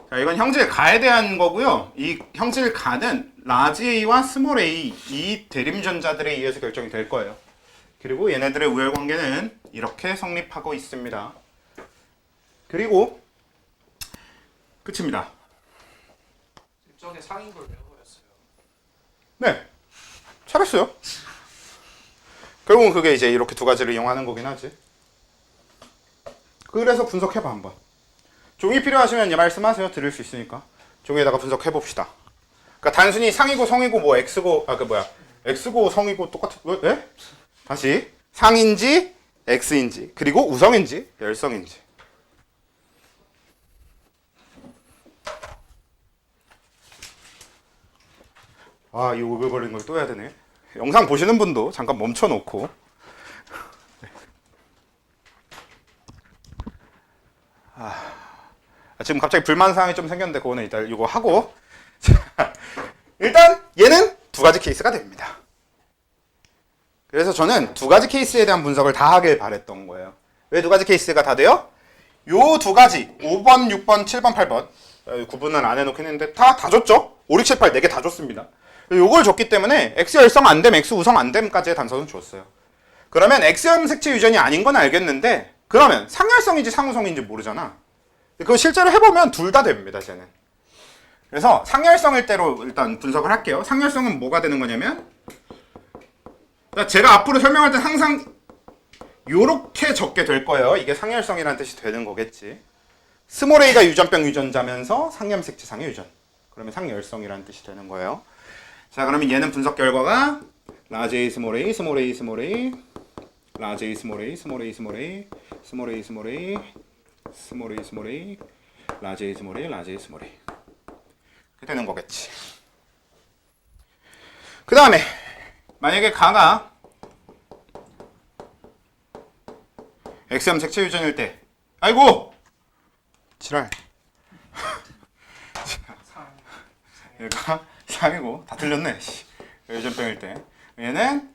자, 이건 형질 가에 대한 거고요. 이 형질 가는 라지 A와 스몰 a 이 대림전자들에 의해서 결정이 될 거예요. 그리고 얘네들의 우열 관계는 이렇게 성립하고 있습니다. 그리고 끝입니다. 일종의 상인 걸 외워버렸어요. 네, 잘했어요. 결국은 그게 이제 이렇게 두 가지를 이용하는 거긴 하지. 그래서 분석해봐 한번. 종이 필요하시면 말씀하세요. 드릴 수 있으니까. 종이에다가 분석해봅시다. 그러니까 단순히 상이고 성이고 뭐 x고 x고 성이고 똑같은 왜? 다시 상인지 x인지 그리고 우성인지 열성인지. 아, 이 오글거리는 걸 또 해야 되네. 영상 보시는 분도 잠깐 멈춰놓고. 지금 갑자기 불만사항이 좀 생겼는데 그거는 일단 이거 하고. 자, 일단 얘는 두 가지 케이스가 됩니다. 그래서 저는 두 가지 케이스에 대한 분석을 다 하길 바랬던 거예요. 왜 두 가지 케이스가 다 돼요? 요 두 가지 5번, 6번, 7번, 8번 구분은 안 해놓긴 했는데 다 줬죠? 5, 6, 7, 8 4개 다 줬습니다. 요걸 줬기 때문에 X 열성 안 됨, X 우성 안 됨까지의 단서는 줬어요. 그러면 X염 색채 유전이 아닌 건 알겠는데 그러면 상열성인지 상우성인지 모르잖아. 그거 실제로 해보면 둘 다 됩니다, 쟤는. 그래서 상열성일 대로 일단 분석을 할게요. 상열성은 뭐가 되는 거냐면 제가 앞으로 설명할 때 항상 요렇게 적게 될 거예요. 이게 상열성이라는 뜻이 되는 거겠지. 스몰 a가 유전병 유전자면서 상염 색채상의 유전. 그러면 상열성이라는 뜻이 되는 거예요. 자, 그러면 얘는 분석 결과가 라지 A 스몰 a, 스몰 a, 스몰 a, 라지 A 스몰 a, 스몰 a, 스몰 a, 스몰 a, 스몰 a, 스몰 a, 스몰 a, 라지 A 스몰 a, 라지 A 스몰 a. 그렇게 되는 거겠지. 그 다음에 만약에 가가 X염 색채 유전일 때 아이고! 지랄. 얘가 상이고 다 틀렸네. 유전병일 때 얘는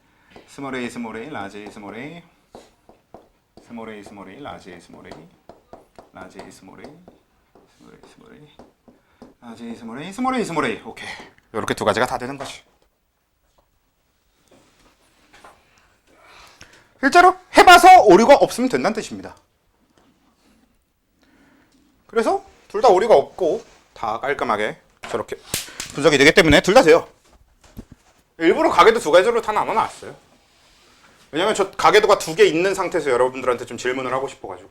스몰 a, 스몰 a, 라지 A 스몰 a, 스몰 a, 스몰 a, 라지 A 스몰 a, 라지 A 스몰 a, 스몰 a, 스몰 a, 라지 A 스몰 a, 스몰 a, 스몰 a. 오케이. 이렇게 두 가지가 다 되는 거지. 실제로 해봐서 오류가 없으면 된다는 뜻입니다. 그래서 둘 다 오류가 없고 다 깔끔하게 저렇게 분석이 되기 때문에 둘 다 돼요. 일부러 가계도 두 가지로 다 나눠놨어요. 왜냐면 저 가계도가 두 개 있는 상태에서 여러분들한테 좀 질문을 하고 싶어가지고.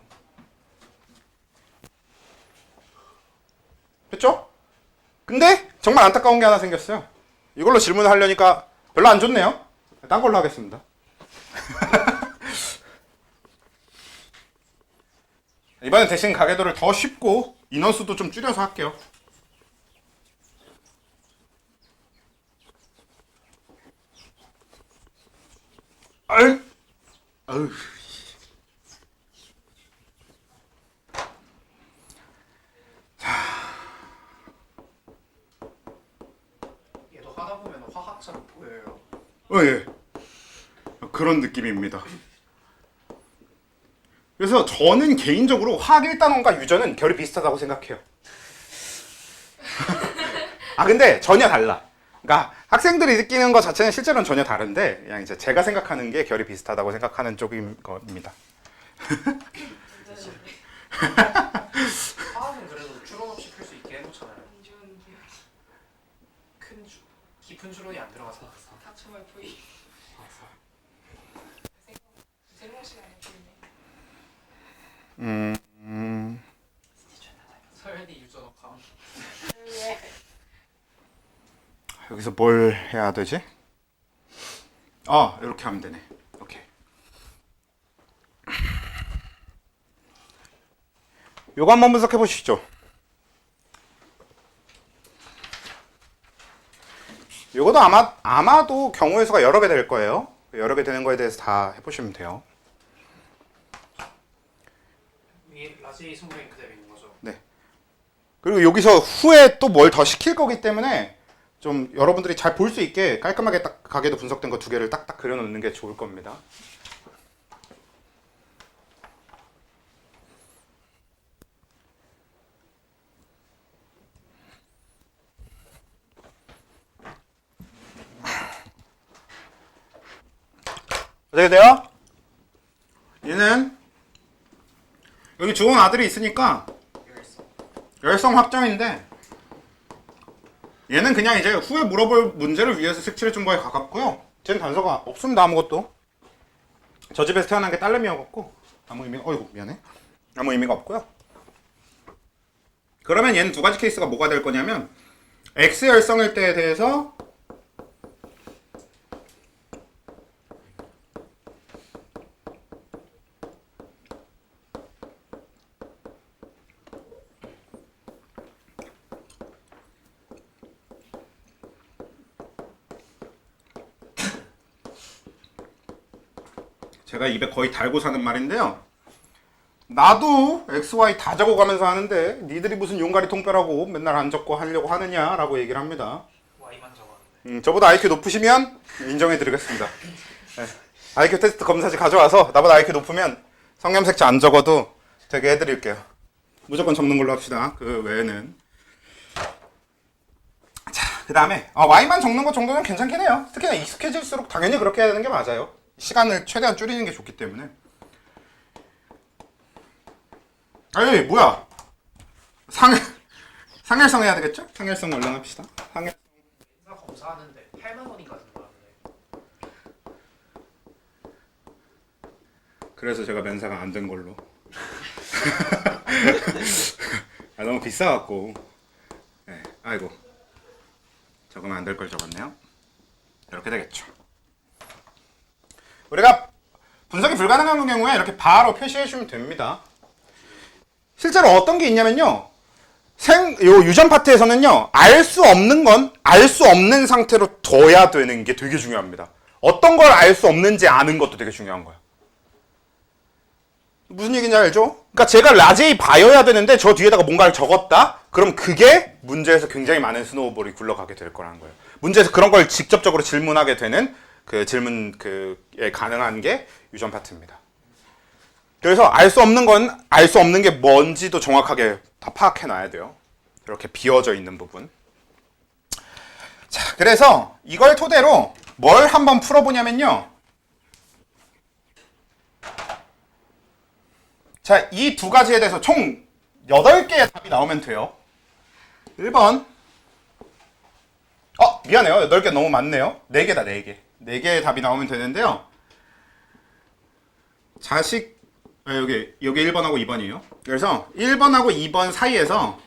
됐죠? 근데 정말 안타까운 게 하나 생겼어요. 이걸로 질문을 하려니까 별로 안 좋네요. 딴 걸로 하겠습니다. 이번엔 대신 가계도를 더 쉽고 인원수도 좀 줄여서 할게요. 아유. 얘도 하다 보면 화학처럼 보여요. 예. 그런 느낌입니다. 그래서 저는 개인적으로 화학 1단원과 유전은 결이 비슷하다고 생각해요. 아, 근데 전혀 달라. 그러니까 학생들이 느끼는 것 자체는 실제로는 전혀 다른데 그냥 이제 제가 생각하는 게 결이 비슷하다고 생각하는 쪽인 겁니다. 화학은 그래도 추론 없이 풀 수 있게 해놓잖아요. 깊은 추론이 안 들어가서. 다초말 V. 제목 시간에 보이네. 서현이 유저 녹화. 왜? 여기서 뭘 해야 되지? 이렇게 하면 되네. 오케이. 요거 한번 분석해 보시죠. 요것도 아마도 경우의 수가 여러 개 될 거예요. 여러 개 되는 거에 대해서 다 해보시면 돼요. 위에 라지 스모레인 그대로 있는 거죠. 그리고 여기서 후에 또 뭘 더 시킬 거기 때문에 좀 여러분들이 잘 볼 수 있게 깔끔하게 딱 가게도 분석된 거 두 개를 딱딱 그려놓는 게 좋을 겁니다. 어떻게 돼요? 얘는 여기 좋은 아들이 있으니까 열성 확정인데 얘는 그냥 이제 후에 물어볼 문제를 위해서 색칠해 준 거에 가깝고요. 쟤는 단서가 없습니다. 아무것도. 저 집에서 태어난 게 딸내미여갖고 아무 의미가 미안해. 아무 의미가 없고요. 그러면 얘는 두 가지 케이스가 뭐가 될 거냐면 X 열성일 때에 대해서 제가 입에 거의 달고 사는 말인데요. 나도 XY 다 적어가면서 하는데 니들이 무슨 용가리 통뼈라고 맨날 안 적고 하려고 하느냐라고 얘기를 합니다. Y만 적었는데. 저보다 IQ 높으시면 인정해드리겠습니다. 네. IQ 테스트 검사지 가져와서 나보다 IQ 높으면 성염색자 안 적어도 되게 해드릴게요. 무조건 적는 걸로 합시다. 그 외에는. 자, 그 다음에 Y만 적는 것 정도는 괜찮긴 해요. 특히나 익숙해질수록 당연히 그렇게 해야 되는 게 맞아요. 시간을 최대한 줄이는 게 좋기 때문에. 에이 뭐야, 상혈성 해야 되겠죠? 상혈성 얼른 합시다. 인사 검사하는데 8만 원인가 든다는데. 그래서 제가 면사가 안 된 걸로. 너무 비싸갖고. 네, 아이고 적으면 안 될 걸 적었네요. 이렇게 되겠죠. 우리가 분석이 불가능한 경우에 이렇게 바로 표시해 주면 됩니다. 실제로 어떤 게 있냐면요. 요 유전 파트에서는요. 알 수 없는 건 알 수 없는 상태로 둬야 되는 게 되게 중요합니다. 어떤 걸 알 수 없는지 아는 것도 되게 중요한 거예요. 무슨 얘기인지 알죠? 그러니까 제가 라제이 바여야 되는데 저 뒤에다가 뭔가를 적었다? 그럼 그게 문제에서 굉장히 많은 스노우볼이 굴러가게 될 거라는 거예요. 문제에서 그런 걸 직접적으로 질문하게 되는 그 질문 그에 가능한 게 유전 파트입니다. 그래서 알 수 없는 건 알 수 없는 게 뭔지도 정확하게 다 파악해 놔야 돼요. 이렇게 비어져 있는 부분. 자, 그래서 이걸 토대로 뭘 한번 풀어보냐면요. 자, 이 두 가지에 대해서 총 8개의 답이 나오면 돼요. 1번. 미안해요. 8개 너무 많네요. 4개다, 4개. 4개의 답이 나오면 되는데요. 여기 1번하고 2번이에요. 그래서 1번하고 2번 사이에서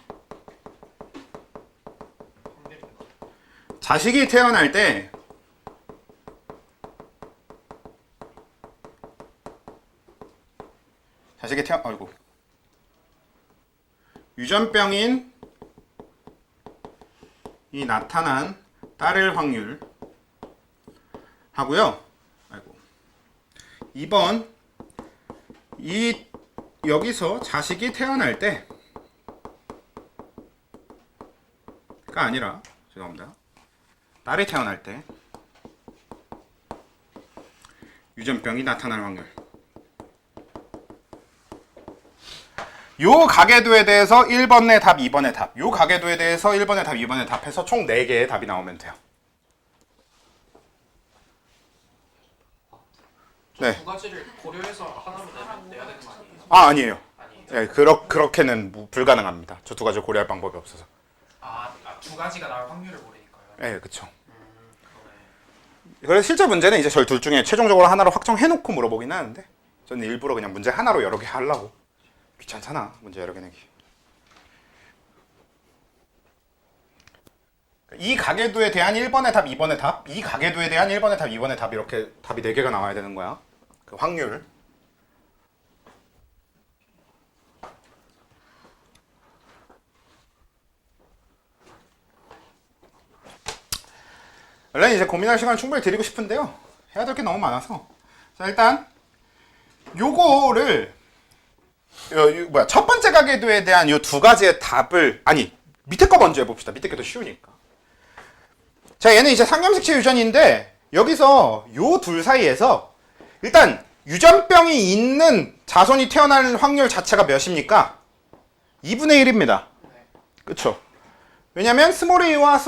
자식이 태어날 때 유전병인 이 나타난 딸일 확률 하고요. 2번 여기서 자식이 태어날 때가 아니라 죄송합니다. 딸이 태어날 때 유전병이 나타날 확률. 요 가계도에 대해서 1번의 답, 2번의 답. 요 가계도에 대해서 1번의 답, 2번의 답 해서 총 4개의 답이 나오면 돼요. 네. 두 가지를 고려해서 하나로 내야 되는 거 아니에요? 아니에요. 아니에요. 네, 그렇게는 불가능합니다. 저 두 가지를 고려할 방법이 없어서. 두 가지가 나올 확률을 모르니까요. 네, 그쵸. 그러네. 그래서 실제 문제는 이제 저희 둘 중에 최종적으로 하나로 확정해놓고 물어보긴 하는데 저는 일부러 그냥 문제 하나로 여러 개 하려고. 귀찮잖아, 문제 여러 개 내기. 이 가계도에 대한 1번의 답, 2번의 답, 이 가계도에 대한 1번의 답, 2번의 답 이렇게 답이 4개가 나와야 되는 거야. 그 확률. 원래 이제 고민할 시간 충분히 드리고 싶은데요. 해야 될 게 너무 많아서. 자, 일단 요거를 첫 번째 가계도에 대한 요 두 가지의 답을 밑에 거 먼저 해봅시다. 밑에 게 더 쉬우니까. 자, 얘는 이제 상염색체 유전인데 여기서 요 둘 사이에서 일단 유전병이 있는 자손이 태어날 확률 자체가 몇입니까? 2분의 1입니다. 그쵸? 왜냐면 스몰 a와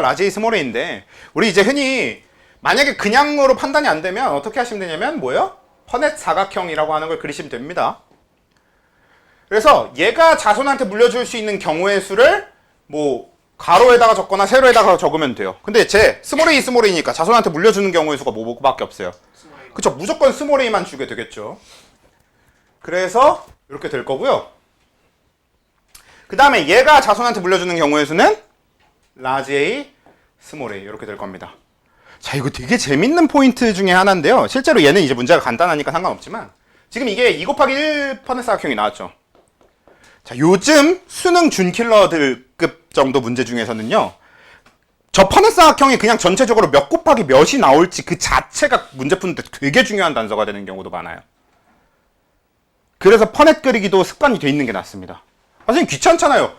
라지 a 스몰 a인데 우리 이제 흔히 만약에 그냥으로 판단이 안 되면 어떻게 하시면 되냐면 뭐예요? 퍼넷 사각형이라고 하는 걸 그리시면 됩니다. 그래서 얘가 자손한테 물려줄 수 있는 경우의 수를 뭐 가로에다가 적거나 세로에다가 적으면 돼요. 근데 제 스몰 a니까 자손한테 물려주는 경우의 수가 뭐밖에 없어요. 그쵸? 무조건 스몰 a만 주게 되겠죠. 그래서 이렇게 될 거고요. 그 다음에 얘가 자손한테 물려주는 경우의 수는 라지 a, 스몰 a 이렇게 될 겁니다. 자, 이거 되게 재밌는 포인트 중에 하나인데요. 실제로 얘는 이제 문제가 간단하니까 상관없지만 지금 이게 2 곱하기 1 퍼넷 사각형이 나왔죠. 자, 요즘 수능 준킬러들급 정도 문제 중에서는요. 저 퍼넷 사각형이 그냥 전체적으로 몇 곱하기 몇이 나올지 그 자체가 문제 푸는데 되게 중요한 단서가 되는 경우도 많아요. 그래서 퍼넷 그리기도 습관이 돼 있는 게 낫습니다. 선생님 귀찮잖아요.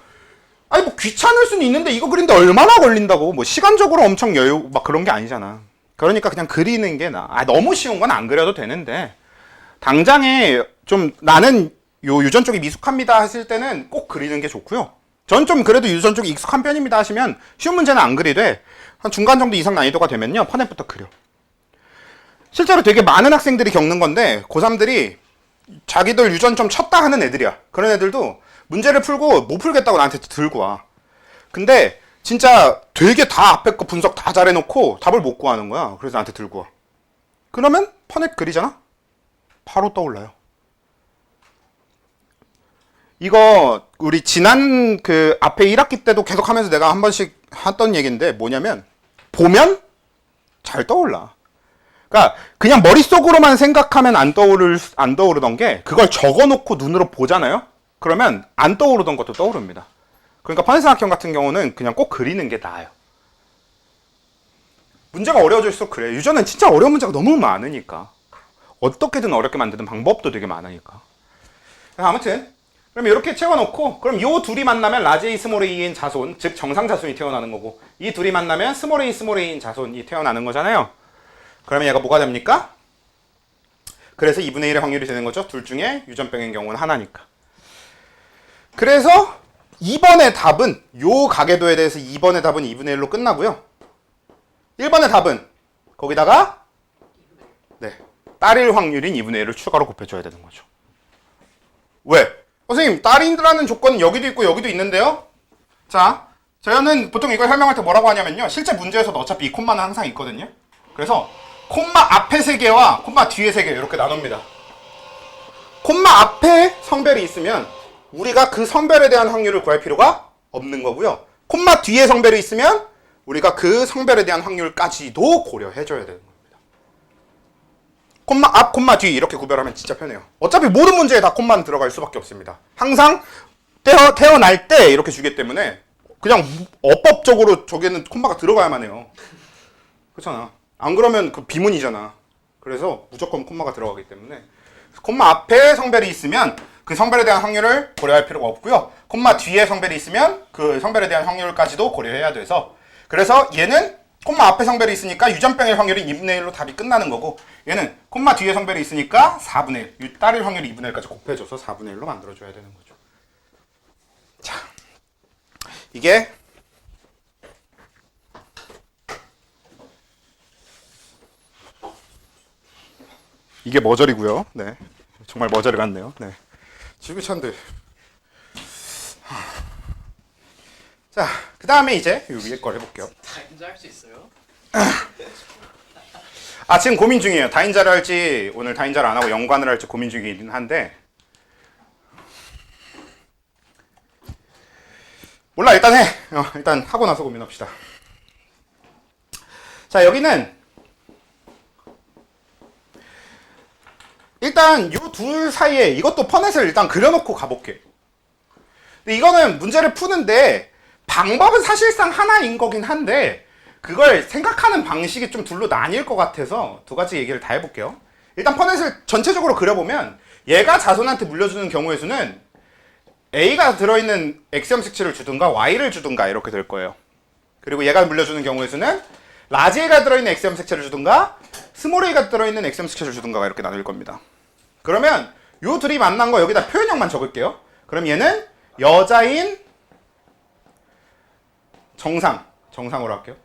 아니 뭐 귀찮을 수는 있는데 이거 그리는데 얼마나 걸린다고. 뭐 시간적으로 엄청 여유 막 그런 게 아니잖아. 그러니까 그냥 그리는 게 나아. 너무 쉬운 건 안 그려도 되는데 당장에 좀 나는 요 유전 쪽이 미숙합니다 하실 때는 꼭 그리는 게 좋고요. 전 좀 그래도 유전 쪽이 익숙한 편입니다 하시면 쉬운 문제는 안 그리되 한 중간 정도 이상 난이도가 되면요 퍼넷부터 그려. 실제로 되게 많은 학생들이 겪는 건데 고3들이 자기들 유전 좀 쳤다 하는 애들이야. 그런 애들도 문제를 풀고 못 풀겠다고 나한테 들고 와. 근데 진짜 되게 다 앞에 거 분석 다 잘해놓고 답을 못 구하는 거야. 그래서 나한테 들고 와. 그러면 퍼넷 그리잖아? 바로 떠올라요. 이거 우리 지난 그 앞에 1학기 때도 계속 하면서 내가 한 번씩 했던 얘기인데 뭐냐면 보면 잘 떠올라. 그러니까 그냥 머릿속으로만 생각하면 안 떠오르던 게 그걸 적어놓고 눈으로 보잖아요? 그러면 안 떠오르던 것도 떠오릅니다. 그러니까 퍼넷 사각형 같은 경우는 그냥 꼭 그리는 게 나아요. 문제가 어려워질수록 그래. 유전은 진짜 어려운 문제가 너무 많으니까. 어떻게든 어렵게 만드는 방법도 되게 많으니까. 아무튼 그럼 이렇게 채워놓고 그럼 요 둘이 만나면 라지 a 스몰 a인 자손, 즉 정상 자손이 태어나는 거고 이 둘이 만나면 스몰 a인 자손이 태어나는 거잖아요. 그러면 얘가 뭐가 됩니까? 그래서 2분의 1의 확률이 되는 거죠. 둘 중에 유전병인 경우는 하나니까. 그래서 2번의 답은 요 가계도에 대해서 2번의 답은 2분의 1로 끝나고요. 1번의 답은 거기다가 딸일 확률인 2분의 1을 추가로 곱해줘야 되는 거죠. 왜? 선생님 딸이라는 조건은 여기도 있고 여기도 있는데요. 자, 저희는 보통 이걸 설명할 때 뭐라고 하냐면요. 실제 문제에서도 어차피 이 콤마는 항상 있거든요. 그래서 콤마 앞에 3개와 콤마 뒤에 3개 이렇게 나눕니다. 콤마 앞에 성별이 있으면 우리가 그 성별에 대한 확률을 구할 필요가 없는 거고요. 콤마 뒤에 성별이 있으면 우리가 그 성별에 대한 확률까지도 고려해줘야 되는 겁니다. 콤마 앞, 콤마 뒤 이렇게 구별하면 진짜 편해요. 어차피 모든 문제에 다 콤마는 들어갈 수밖에 없습니다. 항상 태어날 때 이렇게 주기 때문에 그냥 어법적으로 저기는 콤마가 들어가야만 해요. 그렇잖아. 안 그러면 그 비문이잖아. 그래서 무조건 콤마가 들어가기 때문에 콤마 앞에 성별이 있으면 그 성별에 대한 확률을 고려할 필요가 없고요. 콤마 뒤에 성별이 있으면 그 성별에 대한 확률까지도 고려해야 돼서 그래서 얘는 콤마 앞에 성별이 있으니까 유전병의 확률이 2분의 1로 답이 끝나는 거고 얘는 콤마 뒤에 성별이 있으니까 4분의 1, 딸일 확률이 2분의 1까지 곱해줘서 4분의 1로 만들어줘야 되는 거죠. 자, 이게 이게 머저리고요. 네, 정말 머저리 같네요. 네, 지구천들. 자, 그 다음에 이제 요 위에 걸 해볼게요. 다인자 할 수 있어요? 아, 지금 고민 중이에요. 다인자를 할지 오늘 다인자를 안 하고 연관을 할지 고민 중이긴 한데 몰라, 일단 해. 일단 하고 나서 고민합시다. 자, 여기는 일단 요 둘 사이에 이것도 퍼넷을 일단 그려놓고 가볼게. 근데 이거는 문제를 푸는데 방법은 사실상 하나인 거긴 한데 그걸 생각하는 방식이 좀 둘로 나뉠 것 같아서 두 가지 얘기를 다 해볼게요. 일단 퍼넷을 전체적으로 그려보면 얘가 자손한테 물려주는 경우의 수는 A가 들어있는 X형 색칠을 주든가 Y를 주든가 이렇게 될 거예요. 그리고 얘가 물려주는 경우의 수는 라지 A가 들어있는 X형 색칠을 주든가 스몰 A가 들어있는 X형 색칠을 주든가 이렇게 나눌 겁니다. 그러면 요 둘이 만난 거 여기다 표현형만 적을게요. 그럼 얘는 여자인 정상으로 할게요.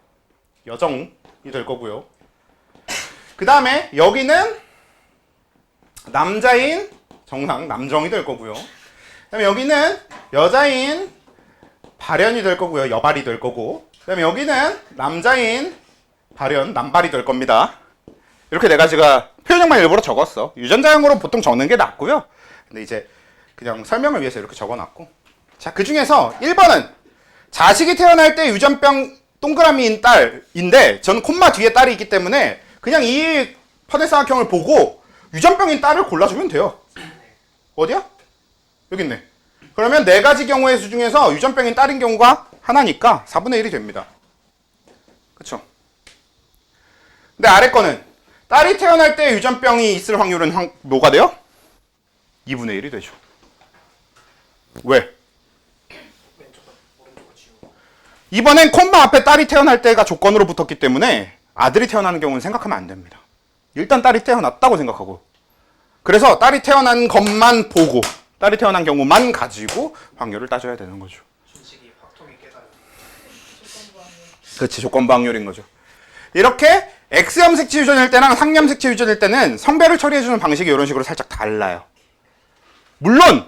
여정이 될 거고요. 그 다음에 여기는 남자인 남정이 될 거고요. 그 다음에 여기는 여자인 발연이 될 거고요. 여발이 될 거고. 그 다음에 여기는 남자인 남발이 될 겁니다. 이렇게 네 가지가 표현형만 일부러 적었어. 유전자형으로 보통 적는 게 낫고요. 근데 이제 그냥 설명을 위해서 이렇게 적어놨고. 자, 그 중에서 1번은 자식이 태어날 때 유전병 동그라미인 딸인데 저는 콤마 뒤에 딸이 있기 때문에 그냥 이 퍼넷사각형을 보고 유전병인 딸을 골라주면 돼요. 어디야? 여기 있네. 그러면 네 가지 경우의 수 중에서 유전병인 딸인 경우가 하나니까 4분의 1이 됩니다. 그쵸? 근데 아래 거는 딸이 태어날 때 유전병이 있을 확률은 뭐가 돼요? 2분의 1이 되죠. 왜? 이번엔 콤마 앞에 딸이 태어날 때가 조건으로 붙었기 때문에 아들이 태어나는 경우는 생각하면 안 됩니다. 일단 딸이 태어났다고 생각하고 그래서 딸이 태어난 것만 보고 딸이 태어난 경우만 가지고 확률을 따져야 되는 거죠. 준식이 확통이 깨달아. 그렇지, 조건부 확률인 거죠. 이렇게 X염 색채 유전일 때랑 상염 색채 유전일 때는 성별을 처리해주는 방식이 이런 식으로 살짝 달라요. 물론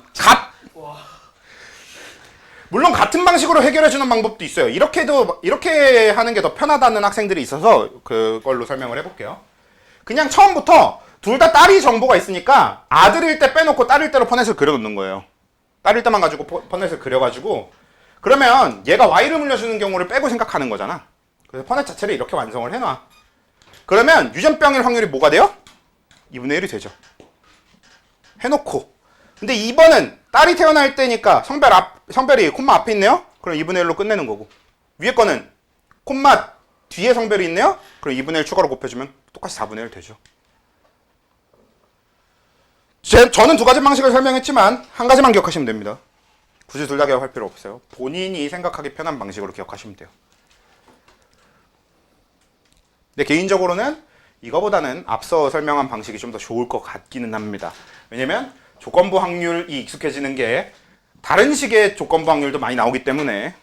같은 방식으로 해결해주는 방법도 있어요. 이렇게 하는 게 더 편하다는 학생들이 있어서 그걸로 설명을 해볼게요. 그냥 처음부터 둘 다 딸이 정보가 있으니까 아들일 때 빼놓고 딸일 때로 퍼넷을 그려놓는 거예요. 딸일 때만 가지고 퍼넷을 그려가지고 그러면 얘가 Y를 물려주는 경우를 빼고 생각하는 거잖아. 그래서 퍼넷 자체를 이렇게 완성을 해놔. 그러면 유전병일 확률이 뭐가 돼요? 2분의 1이 되죠. 해놓고 근데 2번은 딸이 태어날 때니까 성별이 콤마 앞에 있네요? 그럼 2분의 1로 끝내는 거고 위에 거는 콤마 뒤에 성별이 있네요? 그럼 2분의 1 추가로 곱해주면 똑같이 4분의 1 되죠. 저는 두 가지 방식을 설명했지만 한 가지만 기억하시면 됩니다. 굳이 둘 다 기억할 필요 없어요. 본인이 생각하기 편한 방식으로 기억하시면 돼요. 근데 개인적으로는 이거보다는 앞서 설명한 방식이 좀 더 좋을 것 같기는 합니다. 왜냐면 조건부 확률이 익숙해지는 게 다른 식의 조건부 확률도 많이 나오기 때문에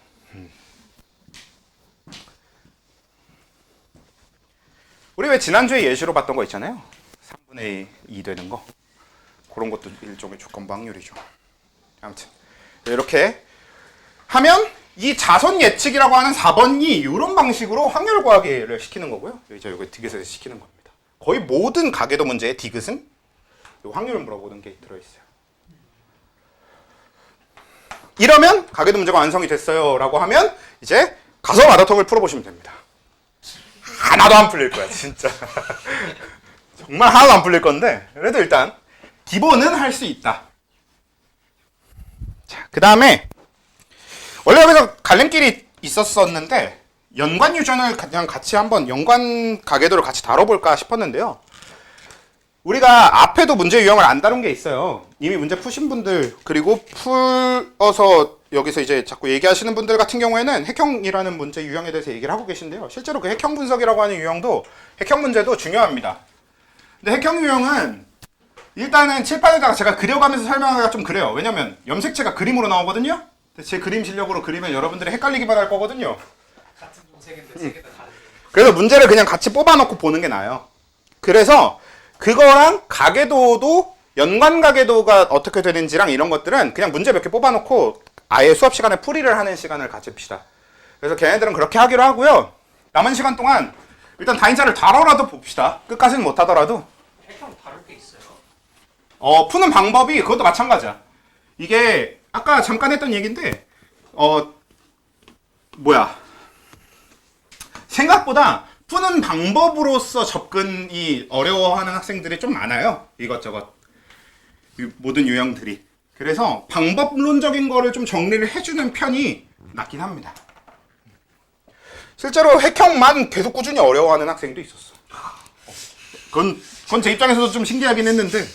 우리 왜 지난주에 예시로 봤던 거 있잖아요. 3분의 2 되는 거. 그런 것도 일종의 조건부 확률이죠. 아무튼 이렇게 하면 이 자손 예측이라고 하는 4번이 이런 방식으로 확률 구하기를 시키는 거고요. 이제 여기 디귿에서 시키는 겁니다. 거의 모든 가계도 문제에 디귿은 이 확률을 물어보는 게 들어있어요. 이러면 가계도 문제가 완성이 됐어요 라고 하면 이제 가서 마더턱을 풀어보시면 됩니다. 하나도 안 풀릴 거야 진짜. 정말 하나도 안 풀릴 건데 그래도 일단 기본은 할 수 있다. 자, 그 다음에 원래 여기서 갈림길이 있었었는데 연관 유전을 그냥 같이 한번 연관 가계도를 같이 다뤄볼까 싶었는데요. 우리가 앞에도 문제 유형을 안 다룬 게 있어요. 이미 문제 푸신 분들 그리고 풀어서 여기서 이제 자꾸 얘기하시는 분들 같은 경우에는 핵형이라는 문제 유형에 대해서 얘기를 하고 계신데요. 실제로 그 핵형 분석이라고 하는 유형도 핵형 문제도 중요합니다. 근데 핵형 유형은 일단은 칠판에다가 제가 그려가면서 설명하기가 좀 그래요. 왜냐면 염색체가 그림으로 나오거든요. 제 그림 실력으로 그리면 여러분들이 헷갈리기만 할 거거든요. 같은 동색인데 세 개 다 다르게. 그래서 문제를 그냥 같이 뽑아놓고 보는 게 나아요. 그래서 그거랑 가계도도 연관 가계도가 어떻게 되는지랑 이런 것들은 그냥 문제 몇 개 뽑아놓고 아예 수업 시간에 풀이를 하는 시간을 가집시다. 그래서 걔네들은 그렇게 하기로 하고요. 남은 시간 동안 일단 다인자를 다뤄라도 봅시다. 끝까지는 못하더라도. 핵형 다룰 게 있어요. 푸는 방법이 그것도 마찬가지야. 이게 아까 잠깐 했던 얘기인데 생각보다 푸는 방법으로서 접근이 어려워하는 학생들이 좀 많아요. 이것저것 모든 유형들이. 그래서 방법론적인 거를 좀 정리를 해주는 편이 낫긴 합니다. 실제로 핵형만 계속 꾸준히 어려워하는 학생도 있었어. 그건 제 입장에서도 좀 신기하긴 했는데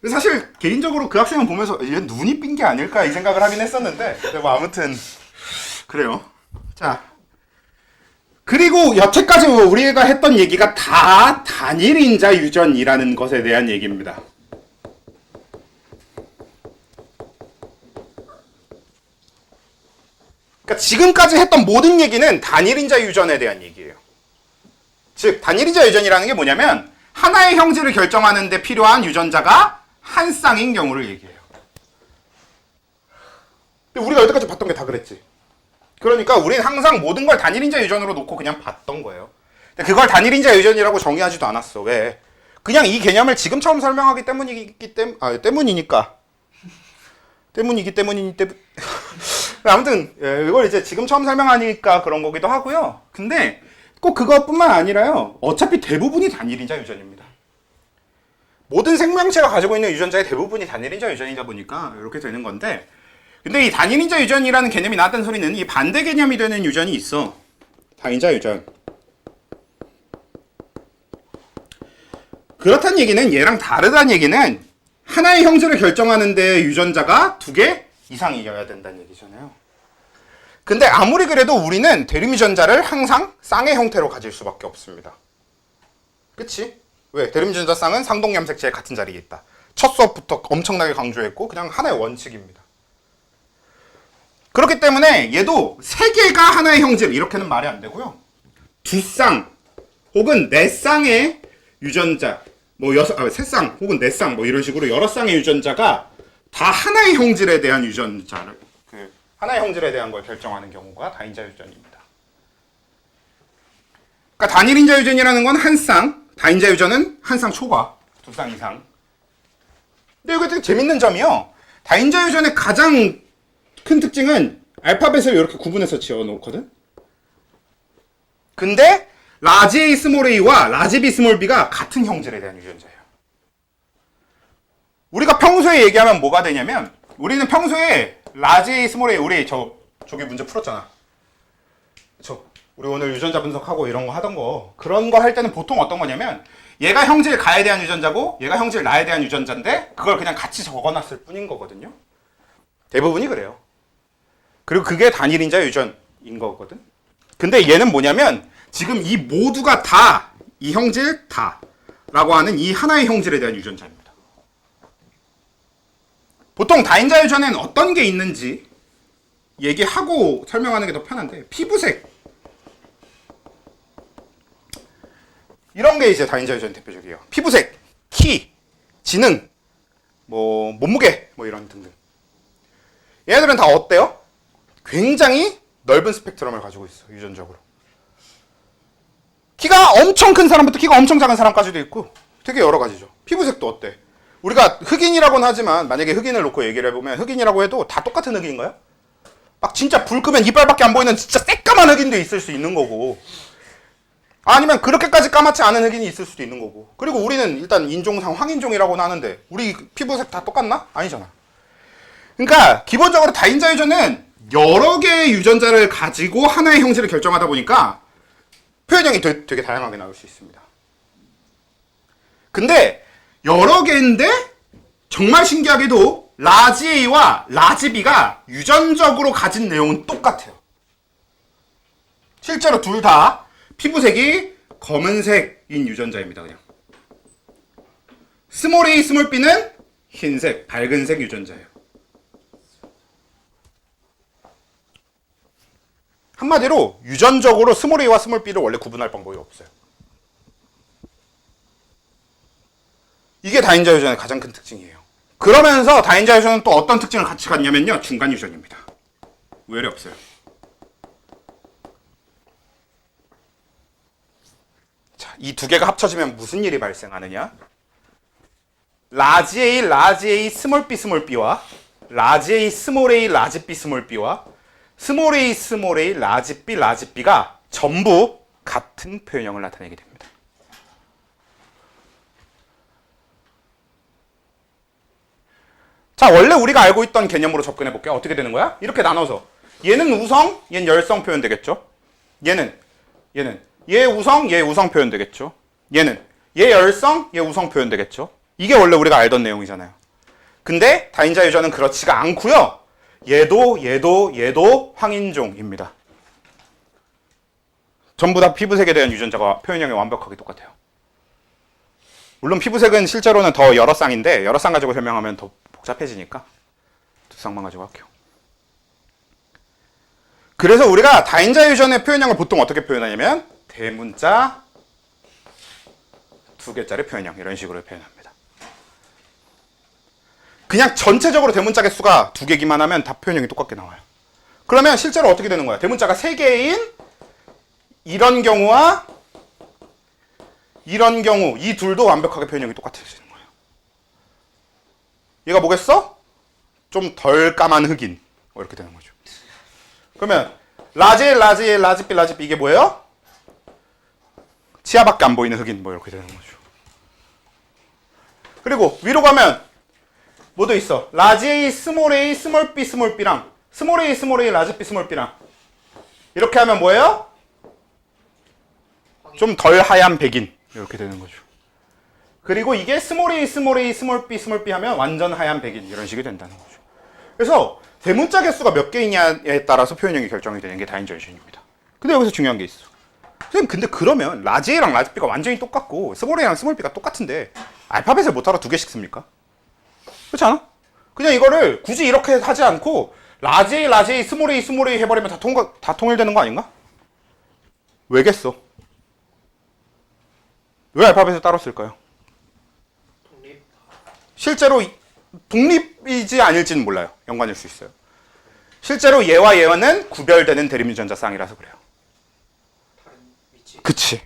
사실 개인적으로 그 학생을 보면서 얘 눈이 삔 게 아닐까 이 생각을 하긴 했었는데 근데 뭐 아무튼 그래요. 자, 그리고 여태까지 우리가 했던 얘기가 다 단일인자 유전이라는 것에 대한 얘기입니다. 그러니까 지금까지 했던 모든 얘기는 단일인자 유전에 대한 얘기예요. 즉 단일인자 유전이라는 게 뭐냐면 하나의 형질을 결정하는 데 필요한 유전자가 한 쌍인 경우를 얘기해요. 근데 우리가 여태까지 봤던 게 다 그랬지. 그러니까 우리는 항상 모든 걸 단일인자 유전으로 놓고 그냥 봤던 거예요. 근데 그걸 단일인자 유전이라고 정의하지도 않았어. 왜? 그냥 이 개념을 지금 처음 설명하기 때문이니까. 아무튼 이걸 이제 지금 처음 설명하니까 그런 거기도 하고요. 근데 꼭 그것뿐만 아니라요. 어차피 대부분이 단일인자 유전입니다. 모든 생명체가 가지고 있는 유전자의 대부분이 단일인자 유전이다 보니까 이렇게 되는 건데 근데 이 단일인자 유전이라는 개념이 나왔다는 소리는 이 반대 개념이 되는 유전이 있어. 다인자 유전. 그렇다는 얘기는 얘랑 다르다는 얘기는 하나의 형질을 결정하는 데 유전자가 2개 이상이어야 된다는 얘기잖아요. 근데 아무리 그래도 우리는 대립유전자를 항상 쌍의 형태로 가질 수밖에 없습니다. 그치? 왜? 대립유전자 쌍은 상동염색체의 같은 자리에 있다. 첫 수업부터 엄청나게 강조했고 그냥 하나의 원칙입니다. 그렇기 때문에 얘도 3개가 하나의 형질 이렇게는 말이 안 되고요. 2쌍 혹은 4쌍의 유전자 3쌍 혹은 4쌍 이런 식으로 여러 쌍의 유전자가 다 하나의 형질에 대한 유전자를 하나의 형질에 대한 걸 결정하는 경우가 다인자 유전입니다. 그러니까 단일인자 유전이라는 건 한 쌍, 다인자 유전은 한 쌍 초과, 2쌍 이상. 근데 이거 되게 재밌는 점이요. 다인자 유전의 가장 큰 특징은 알파벳을 이렇게 구분해서 지어놓거든. 근데 라지 A 스몰 a와 라지 B 스몰 b가 같은 형질에 대한 유전자예요. 우리가 평소에 얘기하면 뭐가 되냐면 우리는 평소에 라지 A 스몰 a 우리 저기 문제 풀었잖아. 우리 오늘 유전자 분석하고 이런 거 하던 거 그런 거 할 때는 보통 어떤 거냐면 얘가 형질 가에 대한 유전자고 얘가 형질 나에 대한 유전자인데 그걸 그냥 같이 적어놨을 뿐인 거거든요. 대부분이 그래요. 그리고 그게 단일인자 유전인 거거든. 근데 얘는 뭐냐면 지금 이 모두가 다 이 형질 다라고 하는 이 하나의 형질에 대한 유전자입니다. 보통 다인자 유전에는 어떤 게 있는지 얘기하고 설명하는 게 더 편한데 피부색 이런 게 이제 다인자 유전 대표적이에요. 피부색, 키, 지능, 몸무게 이런 등등. 얘네들은 다 어때요? 굉장히 넓은 스펙트럼을 가지고 있어 유전적으로. 키가 엄청 큰 사람부터 키가 엄청 작은 사람까지도 있고 되게 여러 가지죠. 피부색도 어때? 우리가 흑인이라고는 하지만 만약에 흑인을 놓고 얘기를 해보면 흑인이라고 해도 다 똑같은 흑인인가요? 막 진짜 불 끄면 이빨밖에 안 보이는 진짜 새까만 흑인도 있을 수 있는 거고 아니면 그렇게까지 까맣지 않은 흑인이 있을 수도 있는 거고 그리고 우리는 일단 인종상 황인종이라고는 하는데 우리 피부색 다 똑같나? 아니잖아. 그러니까 기본적으로 다인자 유전은 여러 개의 유전자를 가지고 하나의 형질을 결정하다 보니까 표현형이 되게 다양하게 나올 수 있습니다. 근데 여러 개인데 정말 신기하게도 라지 A와 라지 B가 유전적으로 가진 내용은 똑같아요. 실제로 둘 다 피부색이 검은색인 유전자입니다. 그냥 스몰 A, 스몰 B는 흰색, 밝은색 유전자예요. 한마디로 유전적으로 스몰 a와 스몰 b를 원래 구분할 방법이 없어요. 이게 다인자 유전의 가장 큰 특징이에요. 그러면서 다인자 유전은 또 어떤 특징을 같이 갖냐면요. 중간 유전입니다. 외래 없어요. 자, 이 두 개가 합쳐지면 무슨 일이 발생하느냐? 라지 A, 라지 A, 스몰 b, 스몰 b와 라지 A, 스몰 a, 라지 b, 스몰 b와 스몰 a, 스몰 a, 라지 b, 라지 b가 전부 같은 표현형을 나타내게 됩니다. 자, 원래 우리가 알고 있던 개념으로 접근해 볼게요. 어떻게 되는 거야? 이렇게 나눠서 얘는 우성, 얘는 열성 표현 되겠죠? 얘는 얘 우성, 얘 우성 표현 되겠죠? 얘는 얘 열성, 얘 우성 표현 되겠죠? 이게 원래 우리가 알던 내용이잖아요. 근데 다인자 유전은 그렇지가 않고요. 얘도 황인종입니다. 전부 다 피부색에 대한 유전자가 표현형이 완벽하게 똑같아요. 물론 피부색은 실제로는 더 여러 쌍인데 여러 쌍 가지고 설명하면 더 복잡해지니까 두 쌍만 가지고 할게요. 그래서 우리가 다인자 유전의 표현형을 보통 어떻게 표현하냐면 대문자 두 개짜리 표현형 이런 식으로 표현합니다. 그냥 전체적으로 대문자 개수가 두 개기만 하면 다 표현형이 똑같게 나와요. 그러면 실제로 어떻게 되는 거야? 대문자가 세 개인 이런 경우와 이런 경우 이 둘도 완벽하게 표현형이 똑같아지는 거예요. 얘가 뭐겠어? 좀 덜 까만 흑인 뭐 이렇게 되는 거죠. 그러면 라지 B 이게 뭐예요? 치아밖에 안 보이는 흑인 뭐 이렇게 되는 거죠. 그리고 위로 가면 뭐도 있어? 라지 A, 스몰 A, 스몰 B, 스몰 B랑 스몰 A, 스몰 A, 라지 B, 스몰 B랑 이렇게 하면 뭐예요? 좀 덜 하얀 백인 이렇게 되는 거죠. 그리고 이게 스몰 A, 스몰 A, 스몰 B, 스몰 B 하면 완전 하얀 백인 이런 식이 된다는 거죠. 그래서 대문자 개수가 몇 개이냐에 따라서 표현형이 결정이 되는 게 다인자 유전입니다. 근데 여기서 중요한 게 있어. 선생님 근데 그러면 라지 A랑 라지 B가 완전히 똑같고 스몰 A랑 스몰 B가 똑같은데 알파벳을 못하러 두 개씩 씁니까? 그렇지 않아? 그냥 이거를 굳이 이렇게 하지 않고 라지 A, 스몰 A 해버리면 다 통일되는 거 아닌가? 왜겠어? 왜 알파벳을 따로 쓸까요? 독립. 실제로 독립이지 아닐지는 몰라요. 연관일 수 있어요. 실제로 얘와 얘와는 구별되는 대립유전자 쌍이라서 그래요. 다른 위치. 그치.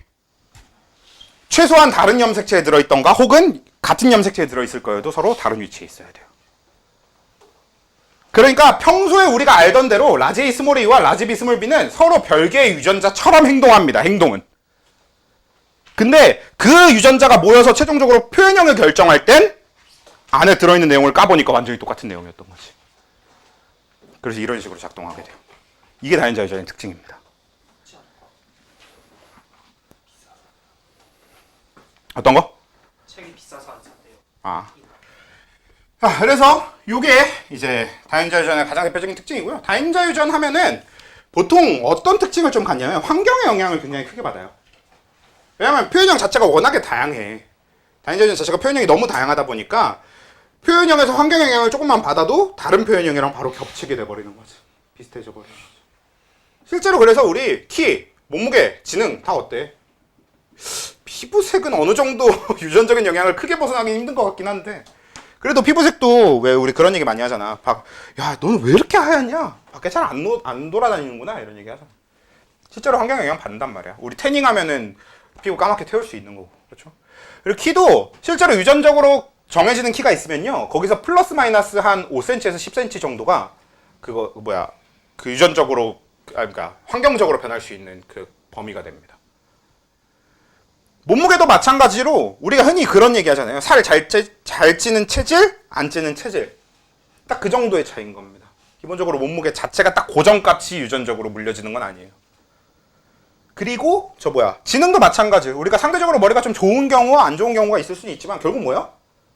최소한 다른 염색체에 들어있던가 혹은 같은 염색체에 들어있을 거여도 서로 다른 위치에 있어야 돼요. 그러니까 평소에 우리가 알던 대로 라지 A, 스몰 A와 라지 B, 스몰 B는 서로 별개의 유전자처럼 행동합니다. 행동은. 근데 그 유전자가 모여서 최종적으로 표현형을 결정할 땐 안에 들어있는 내용을 까보니까 완전히 똑같은 내용이었던 거지. 그래서 이런 식으로 작동하게 돼요. 이게 다인자 유전의 특징입니다. 어떤 거? 책이 비싸서 안 산대요. 그래서 이게 이제 다인자 유전의 가장 대표적인 특징이고요. 다인자 유전 하면은 보통 어떤 특징을 좀 갖냐면 환경의 영향을 굉장히 크게 받아요. 왜냐면 표현형 자체가 워낙에 다양해. 다인자 유전 자체가 표현형이 너무 다양하다 보니까 표현형에서 환경 영향을 조금만 받아도 다른 표현형이랑 바로 겹치게 돼버리는 거지. 비슷해져 버리는 거지. 실제로 그래서 우리 키, 몸무게, 지능 다 어때? 피부색은 어느 정도 유전적인 영향을 크게 벗어나기 힘든 것 같긴 한데 그래도 피부색도 왜 우리 그런 얘기 많이 하잖아. 야, 너는 왜 이렇게 하얗냐? 밖에 잘 안 돌아다니는구나 이런 얘기 하잖아. 실제로 환경 영향 받는단 말이야. 우리 태닝하면은 피부 까맣게 태울 수 있는 거고, 그렇죠? 그리고 키도 실제로 유전적으로 정해지는 키가 있으면요, 거기서 플러스 마이너스 한 5cm에서 10cm 정도가 그 유전적으로, 그러니까 환경적으로 변할 수 있는 그 범위가 됩니다. 몸무게도 마찬가지로 우리가 흔히 그런 얘기 하잖아요. 살 잘 찌는 체질, 안 찌는 체질. 딱 그 정도의 차이인 겁니다. 기본적으로 몸무게 자체가 딱 고정값이 유전적으로 물려지는 건 아니에요. 그리고 지능도 마찬가지. 우리가 상대적으로 머리가 좀 좋은 경우와 안 좋은 경우가 있을 수는 있지만 결국 뭐야?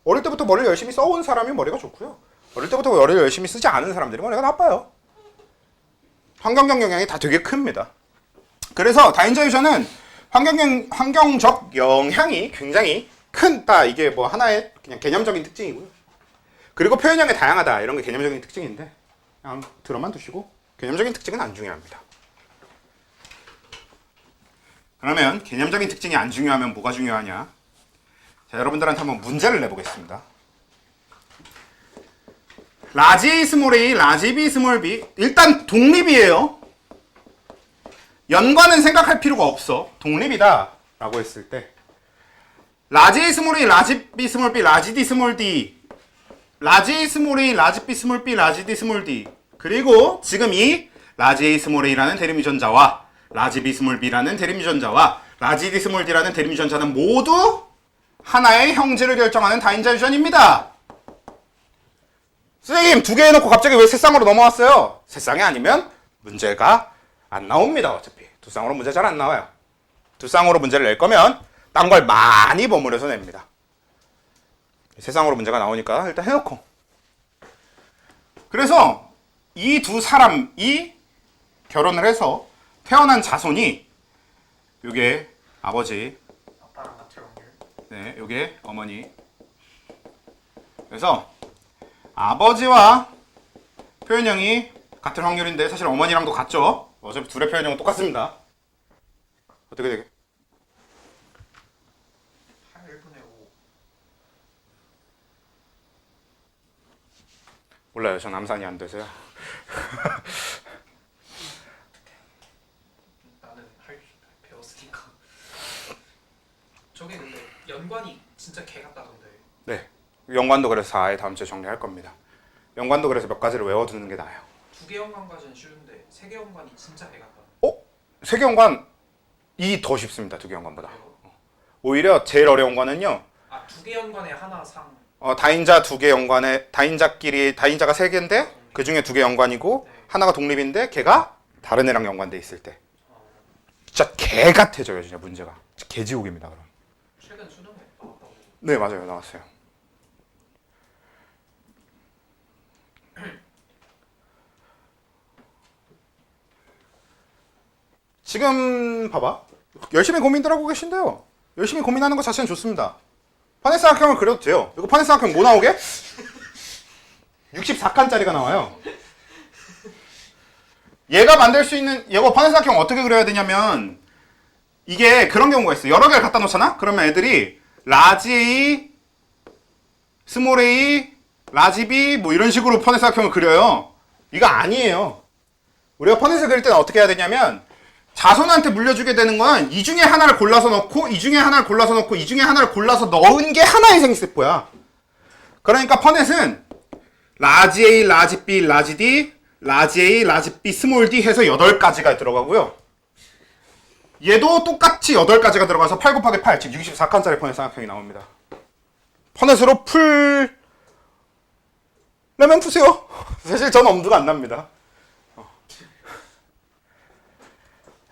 어릴 때부터 머리를 열심히 써온 사람이 머리가 좋고요. 어릴 때부터 머리를 열심히 쓰지 않은 사람들이 머리가 나빠요. 환경적 영향이 다 되게 큽니다. 그래서 다인자 유전은 환경적 영향이 굉장히 큰다. 이게 뭐 하나의 그냥 개념적인 특징이고요. 그리고 표현형이 다양하다. 이런 게 개념적인 특징인데 그냥 들어만 두시고 개념적인 특징은 안 중요합니다. 그러면 개념적인 특징이 안 중요하면 뭐가 중요하냐? 자, 여러분들한테 한번 문제를 내보겠습니다. 라지 A 스몰 a, 라지 B 스몰 b. 일단 독립이에요. 연관은 생각할 필요가 없어. 독립이다 라고 했을 때 라지 A 스몰 a, 라지 B 스몰 b, 라지 D 스몰 d, 라지 A 스몰 a, 라지 B 스몰 b, 라지 D 스몰 d. 그리고 지금 이 라지 A 스몰 a라는 대립 유전자와 라지 B 스몰 b라는 대립 유전자와 라지 D 스몰 d라는 대립 유전자는 모두 하나의 형질을 결정하는 다인자 유전입니다. 선생님, 두 개 해놓고 갑자기 왜 세 쌍으로 넘어왔어요? 세 쌍이 아니면 문제가 안 나옵니다. 어차피 두 쌍으로 문제 잘 안 나와요. 두 쌍으로 문제를 낼 거면 딴 걸 많이 버무려서 냅니다. 세 쌍으로 문제가 나오니까 일단 해놓고. 그래서 이 두 사람이 결혼을 해서 태어난 자손이 요게 아버지, 아빠랑 같을 확률. 네, 요게 어머니. 그래서 아버지와 표현형이 같은 확률인데 사실 어머니랑도 같죠? 어차피 둘의 표현형은 똑같습니다. 어떻게 되게? 8분의 5. 몰라요. 전 암산이 안 돼서요. 나는 배웠으니까. 저게 근데 연관이 진짜 개 같다던데. 네. 연관도 그래서 아예 다음 주에 정리할 겁니다. 연관도 그래서 몇 가지를 외워두는 게 나아요. 2개 연관까지는 쉬운데 3개 연관이 진짜 개 같다. 세개 연관이 더 쉽습니다. 두 개 연관보다. 오히려 제일 어려운 거는요. 아, 2개 연관에 하나 상. 다인자 두 개 연관에 다인자끼리 다인자가 세 개인데 그 중에 두 개 연관이고 네. 하나가 독립인데 걔가 다른 애랑 연관돼 있을 때 진짜 개 같아져요. 진짜 문제가 개지옥입니다. 그럼. 최근 수능에 나왔다고. 네, 맞아요. 나왔어요. 지금 봐봐. 열심히 고민들 하고 계신데요. 열심히 고민하는 것 자체는 좋습니다. 파네스학형을 그려도 돼요. 이거 파네스학형 뭐 나오게? 64칸짜리가 나와요. 얘가 만들 수 있는 이거 파네스학형 어떻게 그려야 되냐면 이게 그런 경우가 있어요. 여러 개를 갖다 놓잖아? 그러면 애들이 라지 A, 스몰 a, 라지 B 뭐 이런 식으로 파네스학형을 그려요. 이거 아니에요. 우리가 파네스 그릴 때는 어떻게 해야 되냐면 자손한테 물려주게 되는 건 이 중에 하나를 골라서 넣고 이 중에 하나를 골라서 넣고 이 중에 하나를 골라서 넣은 게 하나의 생세포야. 그러니까 퍼넷은 라지 A, 라지 B, 라지 D, 라지 A, 라지 B, 스몰 d 해서 8가지가 들어가고요. 얘도 똑같이 8가지가 들어가서 8 곱하기 8, 즉 64칸짜리 퍼넷 삼각형이 나옵니다. 퍼넷으로 풀려면 푸세요. 사실 전 엄두가 안 납니다.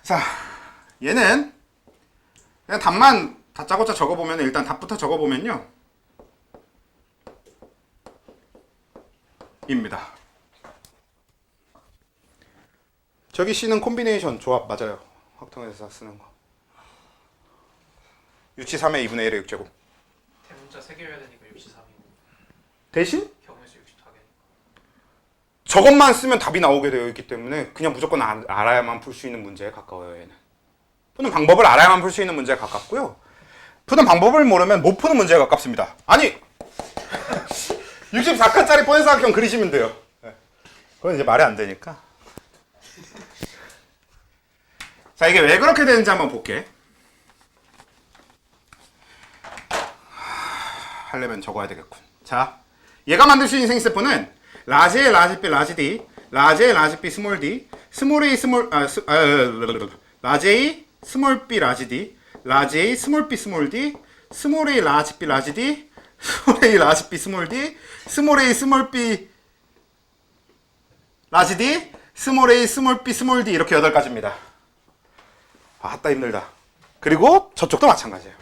자, 얘는 그냥 답만 다짜고짜 적어보면 일단 답부터 적어보면요. 입니다. 저기 C는 콤비네이션 조합 맞아요. 확통해서 쓰는 거. 유치 3의 2분의 1의 6제곱. 대문자 3개여야 되니까 63이고 대신 경우에서 64개니까. 저것만 쓰면 답이 나오게 되어 있기 때문에 그냥 무조건 알아야만 풀 수 있는 문제에 가까워요. 얘는. 푸는 방법을 알아야만 풀 수 있는 문제에 가깝고요. 푸는 방법을 모르면 못 푸는 문제에 가깝습니다. 아니 64칸짜리 뻔해사각형 그리시면 돼요. 그건 이제 말이 안 되니까. 자, 이게 왜 그렇게 되는지 한번 볼게. 하려면 적어야 되겠군. 자, 얘가 만들 수 있는 생세포는 라지 A, 라지 B, 라지 D, 라지 A, 라지 B, 스몰 D, 스몰 A, 스몰 라지 A, 스몰 B, 라지 D, 라지 A, 스몰 B, 스몰 D, 스몰 A, 라지 B, 라지 D, 스몰 A, 라지 B, 스몰 D, 스몰 A, 스몰 B, 라지 D, 스몰 A, 스몰 B, 스몰 D 이렇게 8가지입니다. 아따 힘들다. 그리고 저쪽도 마찬가지예요.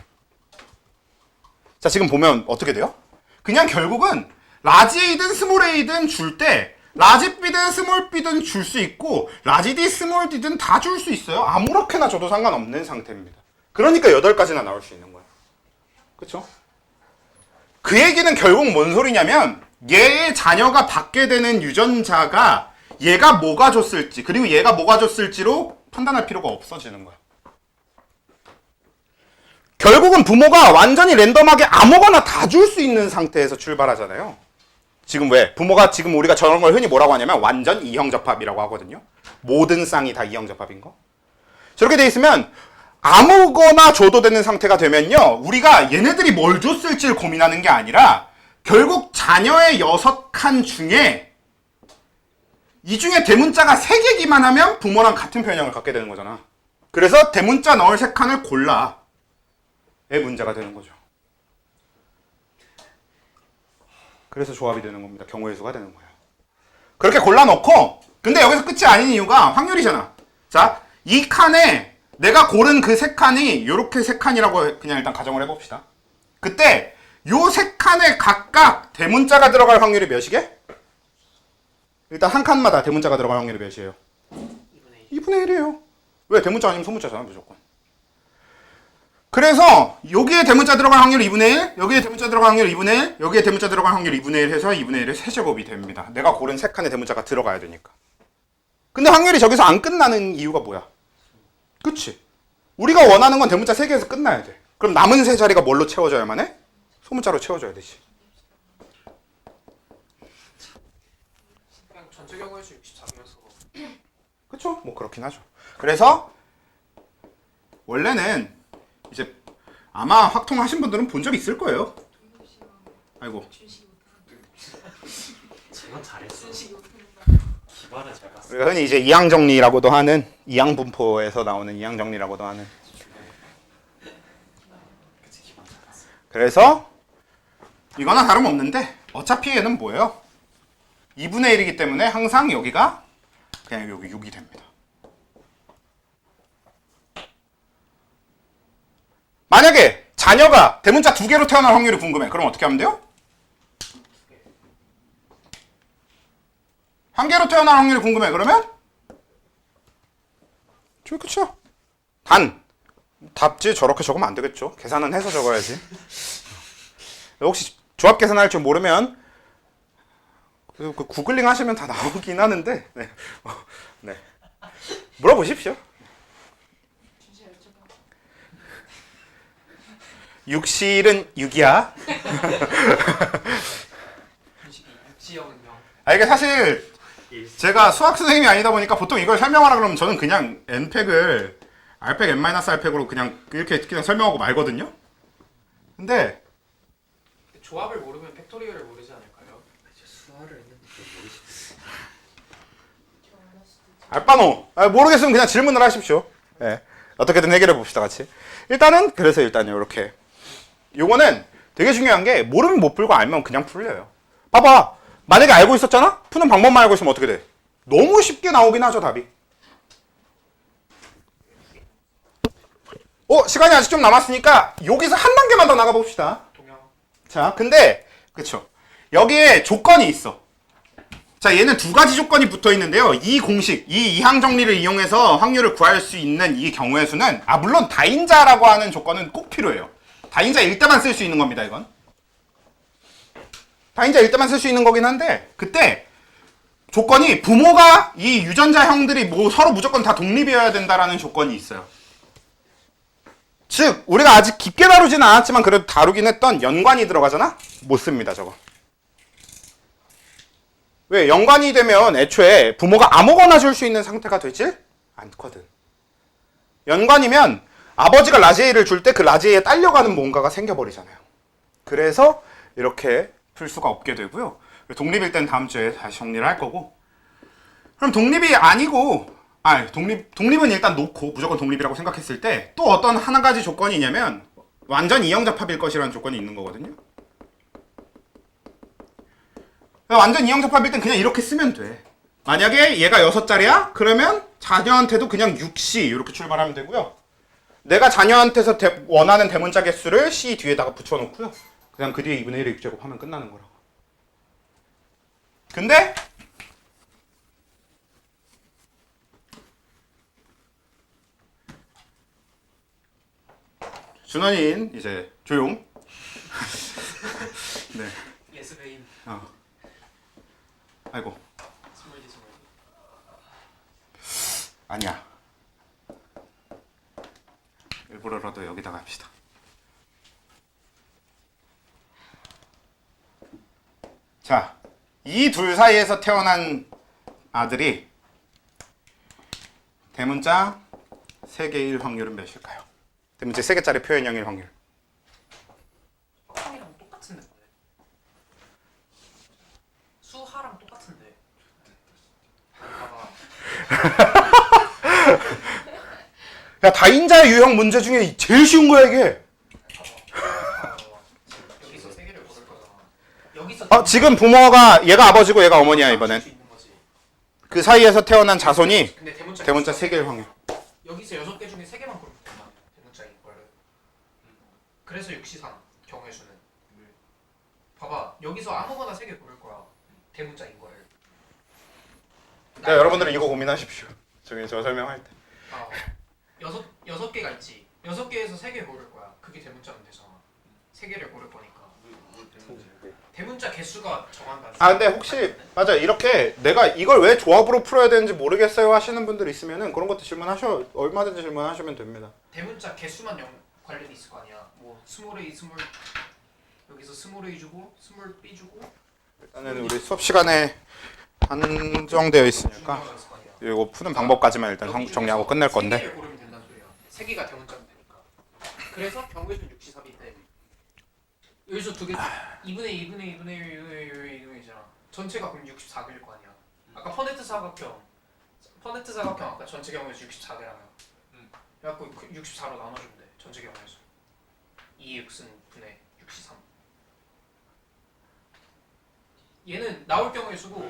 자, 지금 보면 어떻게 돼요? 그냥 결국은 라지 A든 스몰 A든 줄 때 라지 B든 스몰 B든 줄 수 있고 라지 D, 스몰 D든 다 줄 수 있어요. 아무렇게나 줘도 상관없는 상태입니다. 그러니까 8가지나 나올 수 있는 거예요. 그쵸? 그 얘기는 결국 뭔 소리냐면 얘의 자녀가 받게 되는 유전자가 얘가 뭐가 줬을지 그리고 얘가 뭐가 줬을지로 판단할 필요가 없어지는 거야. 결국은 부모가 완전히 랜덤하게 아무거나 다 줄 수 있는 상태에서 출발하잖아요. 지금 왜? 부모가 지금 우리가 저런 걸 흔히 뭐라고 하냐면 완전 이형접합이라고 하거든요. 모든 쌍이 다 이형접합인 거. 저렇게 돼 있으면 아무거나 줘도 되는 상태가 되면요. 우리가 얘네들이 뭘 줬을지를 고민하는 게 아니라 결국 자녀의 6칸 중에 이 중에 대문자가 3개기만 하면 부모랑 같은 편향을 갖게 되는 거잖아. 그래서 대문자 넣을 3칸을 골라. 의 문제가 되는 거죠. 그래서 조합이 되는 겁니다. 경우의 수가 되는 거예요. 그렇게 골라놓고 근데 여기서 끝이 아닌 이유가 확률이잖아. 자, 이 칸에 내가 고른 그 3칸이 요렇게 3칸이라고 그냥 일단 가정을 해봅시다. 그때 요 3칸에 각각 대문자가 들어갈 확률이 몇이게? 일단 한 칸마다 대문자가 들어갈 확률이 몇이에요? 2분의 1이에요. 왜? 대문자 아니면 소문자잖아 무조건. 그래서 여기에 대문자 들어갈 확률 2분의 1, 여기에 대문자 들어갈 확률 2분의 1, 여기에 대문자 들어갈 확률 2분의 1 해서 2분의 1의 세제곱이 됩니다. 내가 고른 3칸의 대문자가 들어가야 되니까. 근데 확률이 저기서 안 끝나는 이유가 뭐야? 그치? 우리가 원하는 건 대문자 3개에서 끝나야 돼. 그럼 남은 3자리가 뭘로 채워져야만 해? 소문자로 채워져야 되지. 그냥 전체 경우의 수 64개여서 그쵸? 뭐 그렇긴 하죠. 그래서 원래는 이제 아마 확통하신 분들은 본 적 있을 거예요. 아이고. 제가 잘했어. 기발을 잘 봤어. 우리가 흔히 이제 이항정리라고도 하는 이항분포에서 나오는 이항정리라고도 하는. 그치 기발 잘 봤어. 그래서 이거나 다름없는데 어차피 얘는 뭐예요? 2분의 1이기 때문에 항상 여기가 그냥 여기 6이 됩니다. 만약에 자녀가 대문자 2개로 태어날 확률이 궁금해. 그럼 어떻게 하면 돼요? 1개로 태어날 확률이 궁금해. 그러면 저기 끝이야. 단 답지 저렇게 적으면 안 되겠죠. 계산은 해서 적어야지. 혹시 조합 계산할 줄 모르면 그 구글링 하시면 다 나오긴 하는데 네. 네. 물어보십시오. 6실은 6이야. 육지형은 0. 아 이게 사실 제가 수학 선생님이 아니다 보니까 보통 이걸 설명하라 그러면 저는 그냥 n팩을 r팩 n-r팩으로 그냥 이렇게 그냥 설명하고 말거든요. 근데 조합을 모르면 팩토리얼을 모르지 않을까요? 수화를 했는데 그걸 모르시겠어. 알바노 모르겠으면 그냥 질문을 하십시오. 네. 어떻게든 해결해 봅시다 같이. 일단은 그래서 일단 이렇게 요거는 되게 중요한 게 모르면 못 풀고 알면 그냥 풀려요. 봐봐. 만약에 알고 있었잖아? 푸는 방법만 알고 있으면 어떻게 돼? 너무 쉽게 나오긴 하죠 답이. 시간이 아직 좀 남았으니까 여기서 한 단계만 더 나가봅시다. 동양. 자, 근데 그쵸. 여기에 조건이 있어. 자, 얘는 2가지 조건이 붙어 있는데요. 이 공식, 이 이항 정리를 이용해서 확률을 구할 수 있는 이 경우의 수는 물론 다인자라고 하는 조건은 꼭 필요해요. 다인자일 때만 쓸 수 있는 겁니다, 이건. 다인자일 때만 쓸 수 있는 거긴 한데 그때 조건이 부모가 이 유전자 형들이 뭐 서로 무조건 다 독립이어야 된다라는 조건이 있어요. 즉, 우리가 아직 깊게 다루진 않았지만 그래도 다루긴 했던 연관이 들어가잖아? 못 씁니다, 저거. 왜? 연관이 되면 애초에 부모가 아무거나 줄 수 있는 상태가 되지 않거든. 연관이면 아버지가 라지에이를 줄 때 그 라지에이에 딸려가는 뭔가가 생겨버리잖아요. 그래서 이렇게 풀 수가 없게 되고요. 독립일 땐 다음 주에 다시 정리를 할 거고. 그럼 독립이 아니고, 독립은 일단 놓고 무조건 독립이라고 생각했을 때 또 어떤 한 가지 조건이 있냐면 완전 이형접합일 것이라는 조건이 있는 거거든요. 완전 이형접합일 땐 그냥 이렇게 쓰면 돼. 만약에 얘가 6자리야? 그러면 자녀한테도 그냥 6C 이렇게 출발하면 되고요. 내가 자녀한테서 원하는 대문자 개수를 C 뒤에다가 붙여놓고요. 그냥 그 뒤에 2분의 1을 6제곱 하면 끝나는 거라고. 근데 준원인 이제 조용. 네. 예스베인. 아이고. 스몰디. 아니야. 일부러라도 여기다가 합시다. 자, 이 둘 사이에서 태어난 아들이 대문자 세개일 확률은 몇일까요? 대문자 3개짜리 표현형일 확률. 형이랑 똑같은데 근데. 수하랑 똑같은데. 봐봐. 야, 다인자 유형 문제 중에 제일 쉬운 거야 이게. 봐봐. 여기서 세 개를 고를 거잖아. 여기서 지금 부모가 얘가 아버지고 얘가 어머니야 이번엔. 수 있는 거지. 그 사이에서 태어난 자손이 근데 대문자 대문자 3개일 확률. 여기서 6개 중에 3개만 고르면 된다. 대문자인 거를. 그래서 6시3 경우의 수는. 봐봐. 여기서 아무거나 3개 고를 거야. 대문자인 거를. 자, 여러분들은 이거 고민하십시오. 저 설명할 때. 아, 여섯 개가 있지. 6개에서 3개 고를 거야. 그게 대문자면 되잖아. 3개를 고를 거니까. 대문자 개수가 정한다. 근데 혹시 맞아 이렇게 내가 이걸 왜 조합으로 풀어야 되는지 모르겠어요 하시는 분들 있으면은 그런 것도 얼마든지 질문하시면 됩니다. 대문자 개수만 관련이 있을 거 아니야. 뭐 스몰 A 스몰 여기서 스몰 A 주고 스몰 B 주고 일단은 우리 수업 시간에 한정되어 있으니까 중요한 거 있을 거 아니야. 이거 푸는 방법까지만 일단 여기 정리하고 중에서 끝낼 세 건데. 개를 고르면 된다는 소리야. 3개가 대문자면 되니까. 그래서 경우의 수는 6시3인데 여기서 2개 2분의 2분의 2분의 2분의 2잖아. 전체가 그럼 64개일 거 아니야. 아까 퍼네트 사각형 아까 전체 경우의 수 64개라며. 그래갖고 64로 나눠주면 돼. 전체 경우의 수. 2 6은 분의 63. 얘는 나올 경우의 수고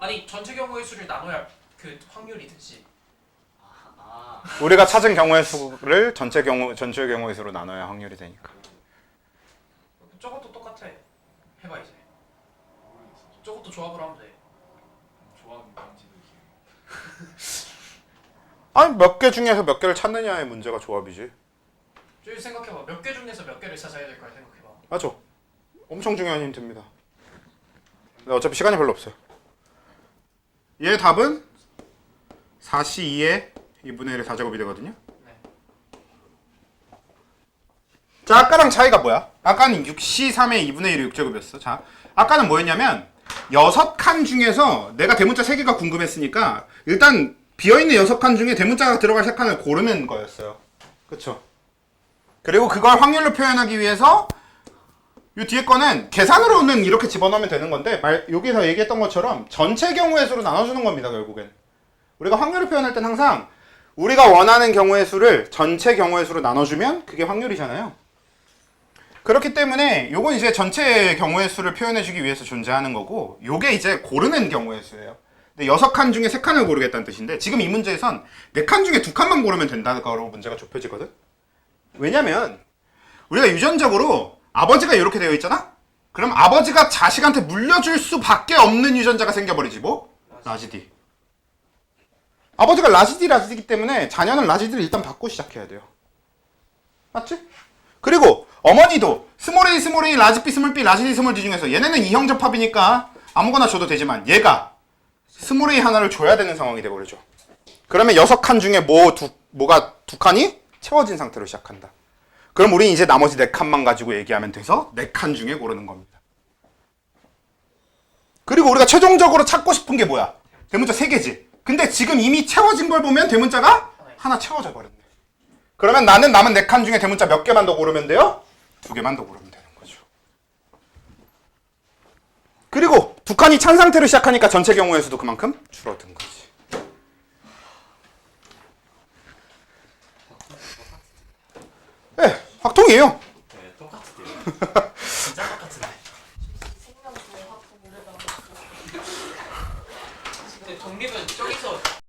아니 전체 경우의 수를 나눠야 그 확률이 되지. 우리가 찾은 경우의 수를 전체 경우의 수로 나눠야 확률이 되니까. 저것도 똑같아. 해봐 이제. 저것도 조합을 하면 돼. 아니 몇 개 중에서 몇 개를 찾느냐의 문제가 조합이지. 저기 생각해봐. 몇 개 중에서 몇 개를 찾아야 될까 생각해봐. 맞아. 엄청 중요한 힌트입니다. 근데 어차피 시간이 별로 없어요. 얘 답은 4C2의 2분의 1의 4제곱이 되거든요. 네. 자, 아까랑 차이가 뭐야? 아까는 6C3의 2분의 1의 6제곱이었어. 자, 아까는 뭐였냐면 6칸 중에서 내가 대문자 3개가 궁금했으니까 일단 비어있는 6칸 중에 대문자가 들어갈 3칸을 고르는 거였어요. 그쵸? 그리고 그걸 확률로 표현하기 위해서 이 뒤에 거는 계산으로는 이렇게 집어넣으면 되는 건데 여기서 얘기했던 것처럼 전체 경우의 수로 나눠주는 겁니다. 결국엔 우리가 확률을 표현할 땐 항상 우리가 원하는 경우의 수를 전체 경우의 수로 나눠주면 그게 확률이잖아요. 그렇기 때문에 요건 이제 전체 경우의 수를 표현해주기 위해서 존재하는 거고 요게 이제 고르는 경우의 수예요. 근데 6칸 중에 3칸을 고르겠다는 뜻인데 지금 이 문제에선 4칸 중에 2칸만 고르면 된다는 거로 문제가 좁혀지거든. 왜냐면 우리가 유전적으로 아버지가 이렇게 되어 있잖아? 그럼 아버지가 자식한테 물려줄 수밖에 없는 유전자가 생겨버리지 뭐? 라지디. 아버지가 라지디이기 때문에 자녀는 라지디를 일단 받고 시작해야 돼요. 맞지? 그리고 어머니도 스몰 A, 라지 B, 스몰 B, 라지 D, 스몰 D 중에서 얘네는 이형접합이니까 아무거나 줘도 되지만 얘가 스몰 A 하나를 줘야 되는 상황이 돼버리죠. 그러면 6칸 중에 뭐가 2칸이 채워진 상태로 시작한다. 그럼 우린 이제 나머지 4칸만 가지고 얘기하면 돼서 4칸 중에 고르는 겁니다. 그리고 우리가 최종적으로 찾고 싶은 게 뭐야? 대문자 3개지. 근데 지금 이미 채워진 걸 보면 대문자가 하나 채워져 버렸네. 그러면 나는 남은 4칸 중에 대문자 몇 개만 더 고르면 돼요? 2개만 더 고르면 되는 거죠. 그리고 2칸이 찬 상태로 시작하니까 전체 경우의 수도 그만큼 줄어든 거지. 네, 확통이에요. 네, 똑같은데요. 진짜 똑같은데. 생명수의 화풍 오래다. 근데 독립은 저기서